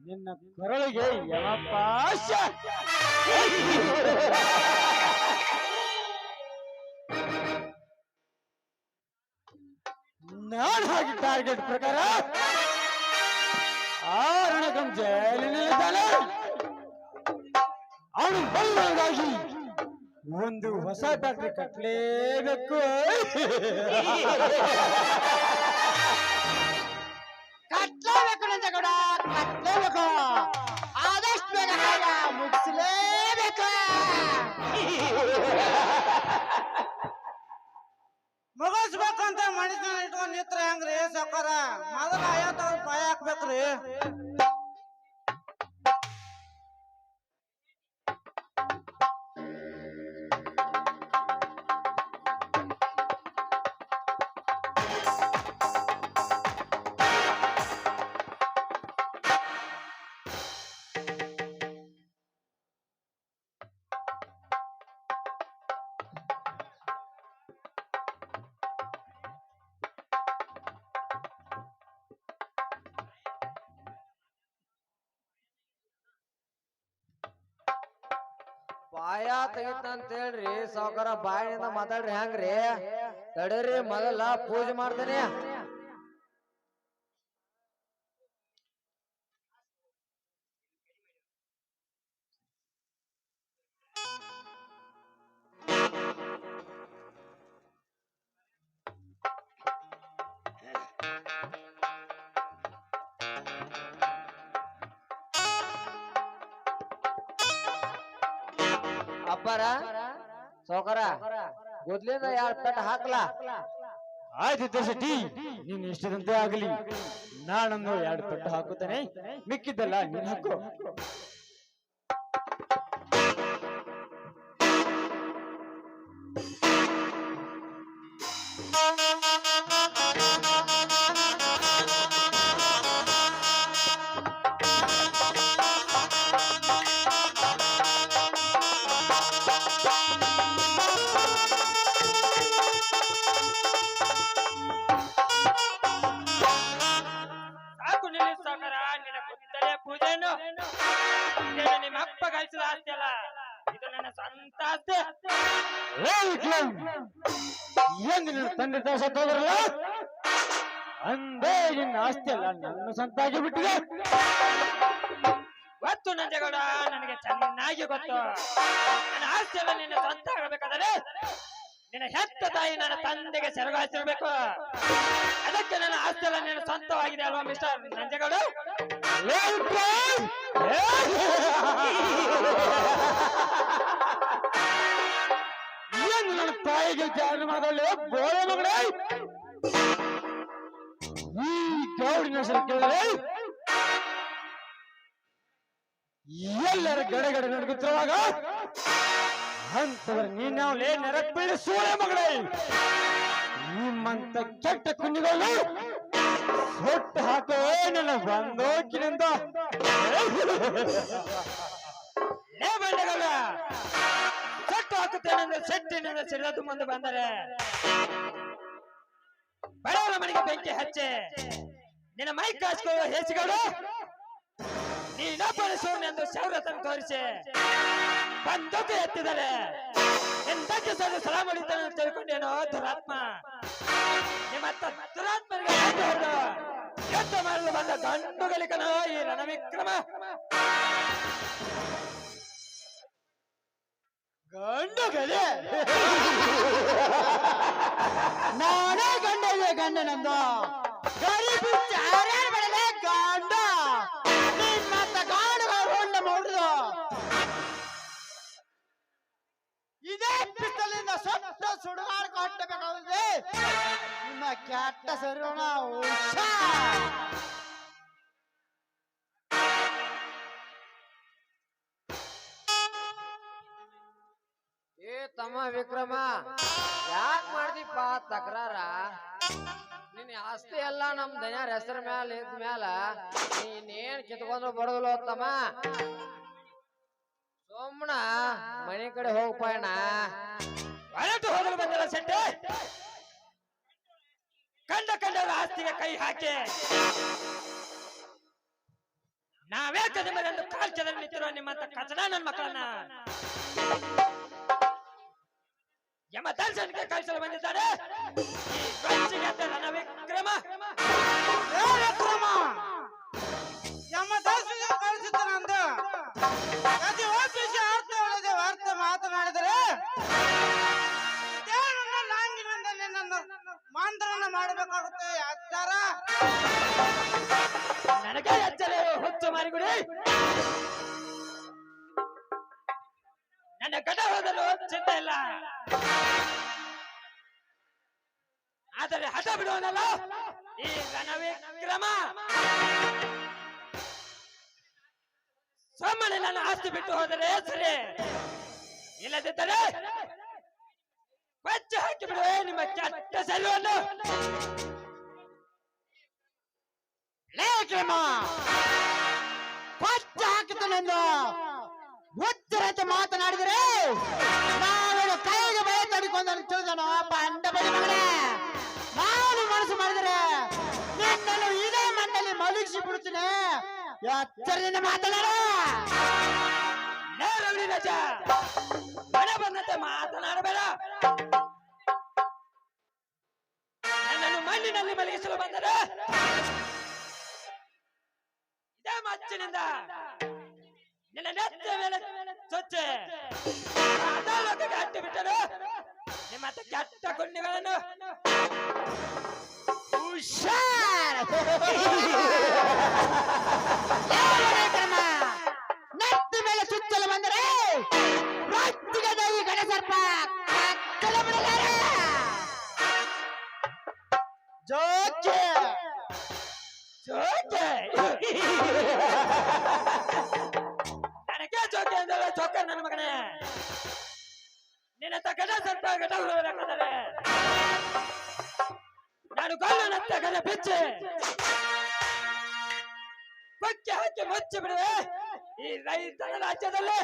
ನಿನ್ನ ಕೊರಳಿಗೆ ಯಮಪಾಶ ನಾನು ಹಾಗೆ ಟಾರ್ಗೆಟ್ ಪ್ರಕಾರ ಆ ರಣಗಂ ಜೈಲಿನಲ್ಲಿದ್ದಾನೆ. ಅವನು ಬಲ್ಲಗಾಗಿ ಒಂದು ಹೊಸ ಫ್ಯಾಕ್ಟ್ರಿ ಕಟ್ಟಲೇಬೇಕು. ಕಟ್ಲೇಬೇಕು ನಂಜಗೌಡ, ಕಟ್ಲೇಬೇಕು. ಆದಷ್ಟು ಬೇಗ ಕಾರ್ಯ ಮುಗಿಸಲೇಬೇಕು. ಮುಗಿಸ್ಬೇಕಂತ ಮನುಷ್ಯನ ಇಟ್ಕೊಂಡ್ ನಿತ್ರ ಹೆಂಗ್ರಿ ಸಾಕಾರ? ಮೊದಲ 50 ರೂಪಾಯಿ ಹಾಕ್ಬೇಕ್ರಿ. ಬಾಯ ತೆಗಿತಂತ ಹೇಳ್ರಿ ಸಾವುಕಾರ, ಬಾಯಿನಿಂದ ಮಾತಾಡ್ರಿ ಹೆಂಗ್ರಿ? ತಡೀರಿ, ಮೊದಲ ಪೂಜೆ ಮಾಡ್ತೇನೆ. ಅಪ್ಪಾರ ಸಾವುಕಾರ, ಗೊದ್ಲಿಂದ 2 ಪೆಟ್ಟ ಹಾಕ್ಲಾ? ಆಯ್ತು ಶೆಟ್ಟಿ, ನೀನ್ ಇಷ್ಟದಂತೆ ಆಗಲಿ. ನಾನೊಂದು 2 ಪೆಟ್ಟು ಹಾಕುತ್ತೇನೆ, ಮಿಕ್ಕಿದ್ದಲ್ಲ ನೀನ್ ಹಾಕು. ಸಾಕು ನಿಲ್ಲಿ ಸಾಕಾರ, ನಿನ್ನ ಗುದ್ದಲೆ ಪೂಜೆಯನ್ನು ಇದೇನು ನಿಮ್ಮ ಅಪ್ಪ ಗಳಿಸಿದ ಆಸ್ತಿ ಅಲ್ಲ, ಇದು ನನ್ನ ಸ್ವಂತ ಆಸ್ತಿ. ಏನು ನಿನ್ನ ತಂದೆ ತಾಯಿ ಸತ್ತೋದ್ರಲ್ಲ, ಅಂದೇ ನಿನ್ನ ಆಸ್ತಿ ಅಲ್ಲ ನನ್ನ ಸಂತಾಗಿ ಬಿಟ್ಟಿದೆ. ಗೊತ್ತು ನಂಜೇಗೌಡ, ನನಗೆ ಚೆನ್ನಾಗಿ ಗೊತ್ತು. ನನ್ನ ಆಸ್ತಿ ಎಲ್ಲ ನಿನ್ನ ಸ್ವಂತ ಆಗಬೇಕಾದರೆ ನಿನ್ನ ಹೆತ್ತ ತಾಯಿ ನನ್ನ ತಂದೆಗೆ ಸೆರಗಾಯಿಸಿರ್ಬೇಕು. ಅದಕ್ಕೆ ನನ್ನ ಆಸ್ತಿ ಎಲ್ಲ ನಿನ್ನ ಸ್ವಂತವಾಗಿದೆ ಅಲ್ವಾ ಮಿಸ್ಟರ್ ನಂಜೇಗೌಡ? ಏನು ನನ್ನ ತಾಯಿಗೆ ಜಾಣ ಮಾಡಲು ಬೋಳೆ ಮಗಳೇ? ಈ ಗೌಡಿನ ಹೆಸರು ಕೇಳಿದ್ರೆ ಎಲ್ಲರ ಗಡಗಡೆ ನಡುಗುತ್ತಿರುವಾಗ ಅಂತಂದ್ರೆ ನೀನಾವಲೇ ನೆರಪೀಳಿ ಸೂಳೆ ಮಗಳೇ. ನಿಮ್ಮಂತ ಕೆಟ್ಟ ಕುಂಡಿಗಳು ಸೊಟ್ಟು ಹಾಕೋ ನನ್ನ ಬಂದೋಕಿನಿಂದ. ಲೇ ಬಂಡೆಗೌಡ, ಸೊಟ್ಟು ಹಾಕುತ್ತೇನೆಂದ್ರೆ ಸೆಟ್ಟಿನಿಂದ ಸಿಡಿದು ಮುಂದೆ ಬಂದರೆ ಬಡವರ ಮನೆಗೆ ಬೆಂಕಿ ಹಚ್ಚೆ ನಿನ್ನ ಮೈ ಕಾಸ್ಕೊಳ್ಳುವ ಹೇಸಿಗಳು ನೀನೊಬ್ಬನ ಸೋನೆಂದು ಶೌರ್ಯತನ ತೋರಿಸಿ ಬಂದೂಕು ಎತ್ತಿದರೆ ಎಂತಕ್ಕೆ ಸರಿ ಸಲ ಮಾಡಿದ್ದಾನೆ ಅಂತ ತಿಳ್ಕೊಂಡೇನೋ ದುರಾತ್ಮ. ನಿಮ್ಮ ದುರಾತ್ಮರಿಗೆ ಯುದ್ಧ ಮಾಡಲು ಬಂದ ಗಂಡುಗಳಿಕನೋ ಈ ರಣವಿಕ್ರಮ. ಗಂಡುಗಳೇ, ನಾನೇ ಗಂಡಗೆ ಗಂಡನಂದು ಗರೀಬ್ ಚಾರ್ಯಾರ್ ಬೆಳಲೆ ಗಂಡ ನಿಮ್ಮಂತ ಗಾಡುಗಳು ಹೊಂಡ ಮಾಡುದು. ಇದೇ ಪಿಸ್ತಲಿಂದ ಸೊಟ್ಟು ಸುಡುಗಾಡ್ಕ ಹೊಟ್ಟಬೇಕಾಗುತ್ತೆ ನಿಮ್ಮ ಕೆಟ್ಟ ಸರಿಯೋಣ. ಏ ತಮ್ಮ ವಿಕ್ರಮ, ಯಾಕೆ ಮಾಡ್ದಿಪ್ಪ ತಕರಾರ? ನಿನ್ನ ಆಸ್ತಿ ಎಲ್ಲ ನಮ್ ದನಿಯಾರ ಹೆಸರ ಮ್ಯಾಲ ಇದ್ಮ್ಯಾಲ ನೀನೇನ್ ಕಿತ್ಕೊಂಡ್ರು ಬರೋದಿಲ್ಲ ತಮ್ಮ. ಒಮ್ಮನ ಮನೆ ಕಡೆ ಹೋಗಪ್ಪ ಅಣ್ಣ. ಹೊರಟು ಹೋಗಲು ಬಂದಲ್ಲ ಶೆಟ್ಟಿ, ಕಂಡವರ ಆಸ್ತಿಗೆ ಕೈ ಹಾಕಿ ನಾವೇ ಕದಮರೆಂದು ಕಾಲ್ಚದಲ್ಲಿ ನಿಂತಿರುವ ನಿಮ್ಮಂತ ಕಚಡ ನನ್ನ ಮಕ್ಕಳನ್ನ ಯಮ ದರ್ಶನಕ್ಕೆ ಕಳಿಸಲು ಬಂದಿದ್ದಾರೆ. ಈ ವಂಚಿಗೆ ರಣವಿಕ್ರಮ ಯಮ ದರ್ಶನ ಕಳಿಸುತ್ತಾನಂದು ಅತಿ ಒಪ್ಪಿಸಿ ಅರ್ಥ ಒಳಗೆ ವಾರ್ತೆ ಮಾತನಾಡಿದರೆ ದೇವರನ್ನ ಲಾಂಗಿನಿಂದ ನಿನ್ನನ್ನು ಮಂತ್ರನ ಮಾಡಬೇಕಾಗುತ್ತೆ ಆಚಾರ. ನನಗೆ ಎಚ್ಚರ ಹುಚ್ಚು ಮಾರಿಗುಡಿ. ನನ್ನ ಗಡ ಹೋದಲು ಚಿಂತೆ ಇಲ್ಲ, ಆದರೆ ಹಠ ಬಿಡುವನಲ್ಲ ಈ ರಣವಿಕ್ರಮ. ಸೋಮನೆ ನನ್ನ ಆಸ್ತಿ ಬಿಟ್ಟು ಹೋದರೆ ಸರಿ, ಇಲ್ಲದಿದ್ದರೆ ಬಚ್ಚ ಹಾಕಿ ಬಿಡುವೆ ನಿಮ್ಮ ಕೆಟ್ಟ ಸೆಲುವನ್ನು. ಲೇಕ್ರಮ ಕೊಚ್ಚ ಹಾಕುತ್ತಾನೆಂದು ಉತ್ತರತೆ ಮಾತನಾಡಿದರೆ ನಾನು ಕೈಗೆ ಭಯ ತಡಿಕೊಂಡು ತಿಳಿದನು. ಪಂಡ ಬಡಿ ಮಗನೇ, ನಾನು ಮನಸ್ಸು ಮಾಡಿದರೆ ನಿನ್ನನ್ನು ಇದೇ ಮಣ್ಣಲ್ಲಿ ಮಲಗಿಸಿ ಬಿಡುತ್ತೇನೆ. ಎಚ್ಚರದಿಂದ ಮಾತನಾಡ. ರವಿ ರಾಜ, ಮನೆ ಬಂದಂತೆ ಮಾತನಾಡಬೇಡ. ನನ್ನನ್ನು ಮಣ್ಣಿನಲ್ಲಿ ಮಲಗಿಸಲು ಬಂದರೆ ಇದೇ ಮಚ್ಚಿನಿಂದ ನಿನ್ನ ನೆತ್ತ ಮೇಲೆ ಚೊಚ್ಚೆ ಪಾತಾಳಕ್ಕೆ ಅಟ್ಟಿ ಬಿಟ್ಟರು ನಿಮ್ಮ ಕೆಟ್ಟ ಗುಂಡಿಗಳನ್ನು. ಹುಷಾರ್. ನೆತ್ತಿ ಮೇಲೆ ಚುಚ್ಚಲು ಬಂದರೆ ರೊಟ್ಟಿಗೆ ದೈ ಗಣಸರ್ಪ ಕಕ್ಕಲು ಬಿಡಲಾರೆ. ಜೋಕೆ ಜೋಕೆ ನನಗೆ ಜೋಕೆ ಅಂದರೆ ಜೋಕ ನನ್ನ ಮಗನೇ. ನಿನ್ನ ಗಡ ಸ್ವಲ್ಪ ಗಡ ಹುಡುಗರಾದರೆ ನಾನು ಗಲ್ಲನತ್ತ ಗಡ ಬಿಚ್ಚಿ ಕೊಕ್ಕೆ ಹಾಕಿ ಮುಚ್ಚಿ ಬಿಡುವೆ ಈ ರೈತರ ರಾಜ್ಯದಲ್ಲಿ.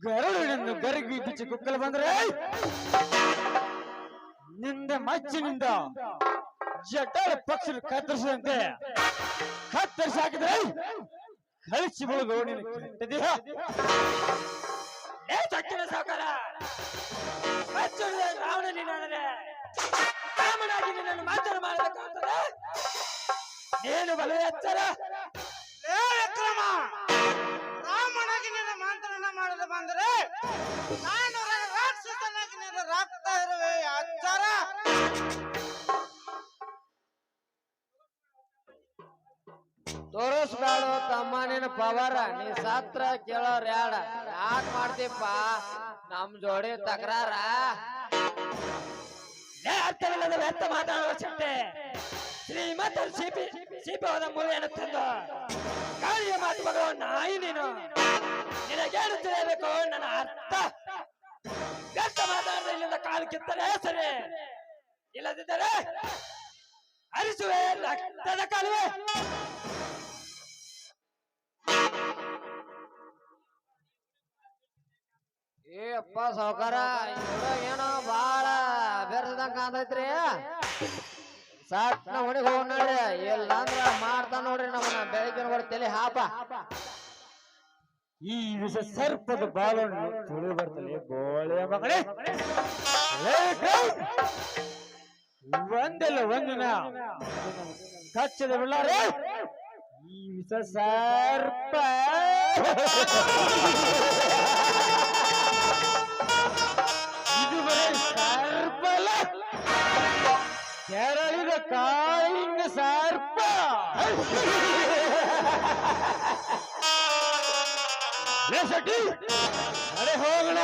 ಗರಡಿನಿಂದ ಗರಗಿ ಬಿಚ್ಚಿ ಕುಕ್ಕಲು ಬಂದ್ರೆ ನಿಂದ ಮಚ್ಚಿನಿಂದ ಜಟಾಳ ಪಕ್ಷಿ ಕತ್ತರಿಸಿದಂತೆ ಕತ್ತರಿಸಿ ಹಾಕಿದ್ರೆ ಕಳಿಸಿ ಬಿಡುದು ನಿನ್ನ ಕೆಟ್ಟ ದೇಹ. ಚಕ್ಕಿನ ಸಾವುಕಾರ ರಾವಣ ನೀನಾದರೆ ರಾಮನಾಗಿ ನಿನ್ನನ್ನು ಮಾತನ್ನು ಮಾಡಬೇಕಾಗ್ತದೆ. ನೀನು ಬಲು ಎಚ್ಚರ. ಲೇ ವಿಕ್ರಮ, ರಾಮನಾಗಿ ನಿನ್ನ ಮಂತ್ರನ ಮಾಡಲು ಬಂದರೆ ನಾನು ರಾಕ್ಷಸನಾಗಿ ನಿನ್ನ ರಕ್ತ ಇರುವೆ ಆಚಾರ. ತೋರಿಸ್ಬೇಡ ತಮ್ಮ ನಿನ್ನ ಪವರ. ನೀ ಸತ್ರ ಕೇಳೋರ್ ಯಾಡ ಯಾಕೆ ಮಾಡ್ತೀಪ್ಪ ನಮ್ ಜೋಡಿ ತಕರಾರ? ಅರ್ಥವಿಲ್ಲದ ವ್ಯರ್ಥ ಮಾತನಾಡುವ ಶಕ್ತಿ ಶ್ರೀಮಂತ ಸಿಪಿ ಹೋದ ಮೂಲೆಯನ್ನು ತಂದು ಗಾಳಿಯ ಮಾತು ಮಗ ನಾಯಿ ನೀನು. ನಿನಗೇನು ತಿಳಿಯಬೇಕು ನನ್ನ ಅರ್ಥ? ವ್ಯರ್ಥ ಮಾತನಾಡಿದ ಇಲ್ಲಿಂದ ಕಾಲು ಕಿತ್ತರೆ ಸರಿ, ಇಲ್ಲದಿದ್ದರೆ ಹರಿಸುವೆ ರಕ್ತದ ಕಾಲುವೆ. ಏ ಅಪ್ಪ ಸಾವುಕಾರ, ಏನೋ ಬಾಳ ಬೆರ್ಸದಂಗ ಕಾಣ್ತೈತ್ರಿ. ಸಾಕ್ನ ಹೊಡಿಗೆ ಹೋಗ್ ನೋಡ್ರಿ, ಇಲ್ಲ ಅಂದ್ರ ಮಾಡ್ತಾನ ನೋಡ್ರಿ ನಮ್ಮನ್ನ ಬೆಳಿಗ್ಗೆ ನೋಡಿ ತಲೆ ಹಾಪ. ಈ ವಿಷ ಸರ್ಪದ ಬಾಲನ್ನು ತುಳಿ ಬರ್ತದೆ ಗೋಳೆಯ ಮಗಳೇ. ಒಂದಲ್ಲ ಒಂದಿನ ಕಚ್ಚದ ಬಿಡಾರೆ ಈ ವಿಷ ಸರ್ಪ. ಇದು ಬರೀ ಸರ್ಪ ಅಲ್ಲ, ಕೆರಳಿದ ಕಾಳಿಂಗ ಸರ್ಪ. ಸಟಿ ಅರೆ ಹೋಗೋಣ.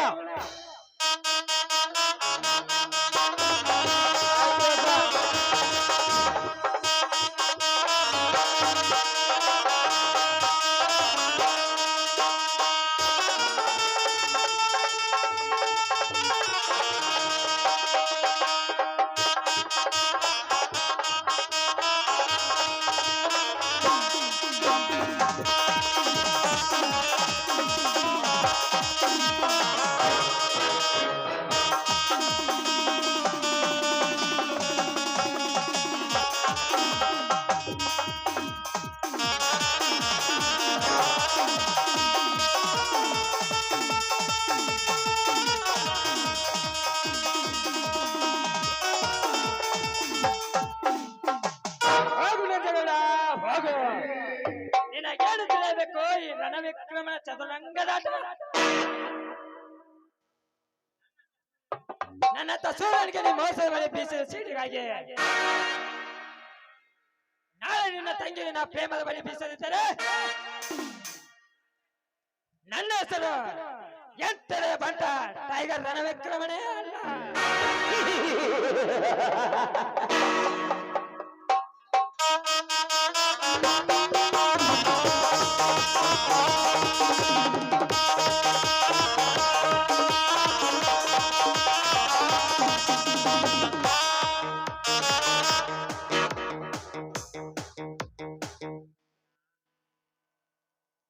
ಹೋಗು ನಂಜಗೌಡ ಹೋಗು. ನಿನಗೇನು ತಿಳಿಯಬೇಕು ಈ ರಣವಿಕ್ರಮನ ಚದುರಂಗದಾಟ? ನನ್ನ ತಸೂರನಿಗೆ ನೀ ಮೋಸ ಮಾಡಿ ಬೀಸಿದ ಸೀಟಿಗಾಗಿ ನಾಳೆ ನಿನ್ನ ತಂಗಿ ನಿನ್ನ ಪ್ರೇಮದ ಬಳಿ ಬೀಸದಿದ್ದರೆ ನನ್ನ ಹೆಸರು ಎಂಟನೇ ಬಂಟ ಟೈಗರ್ ರಣವಿಕ್ರಮಣೇ ಅಲ್ಲ.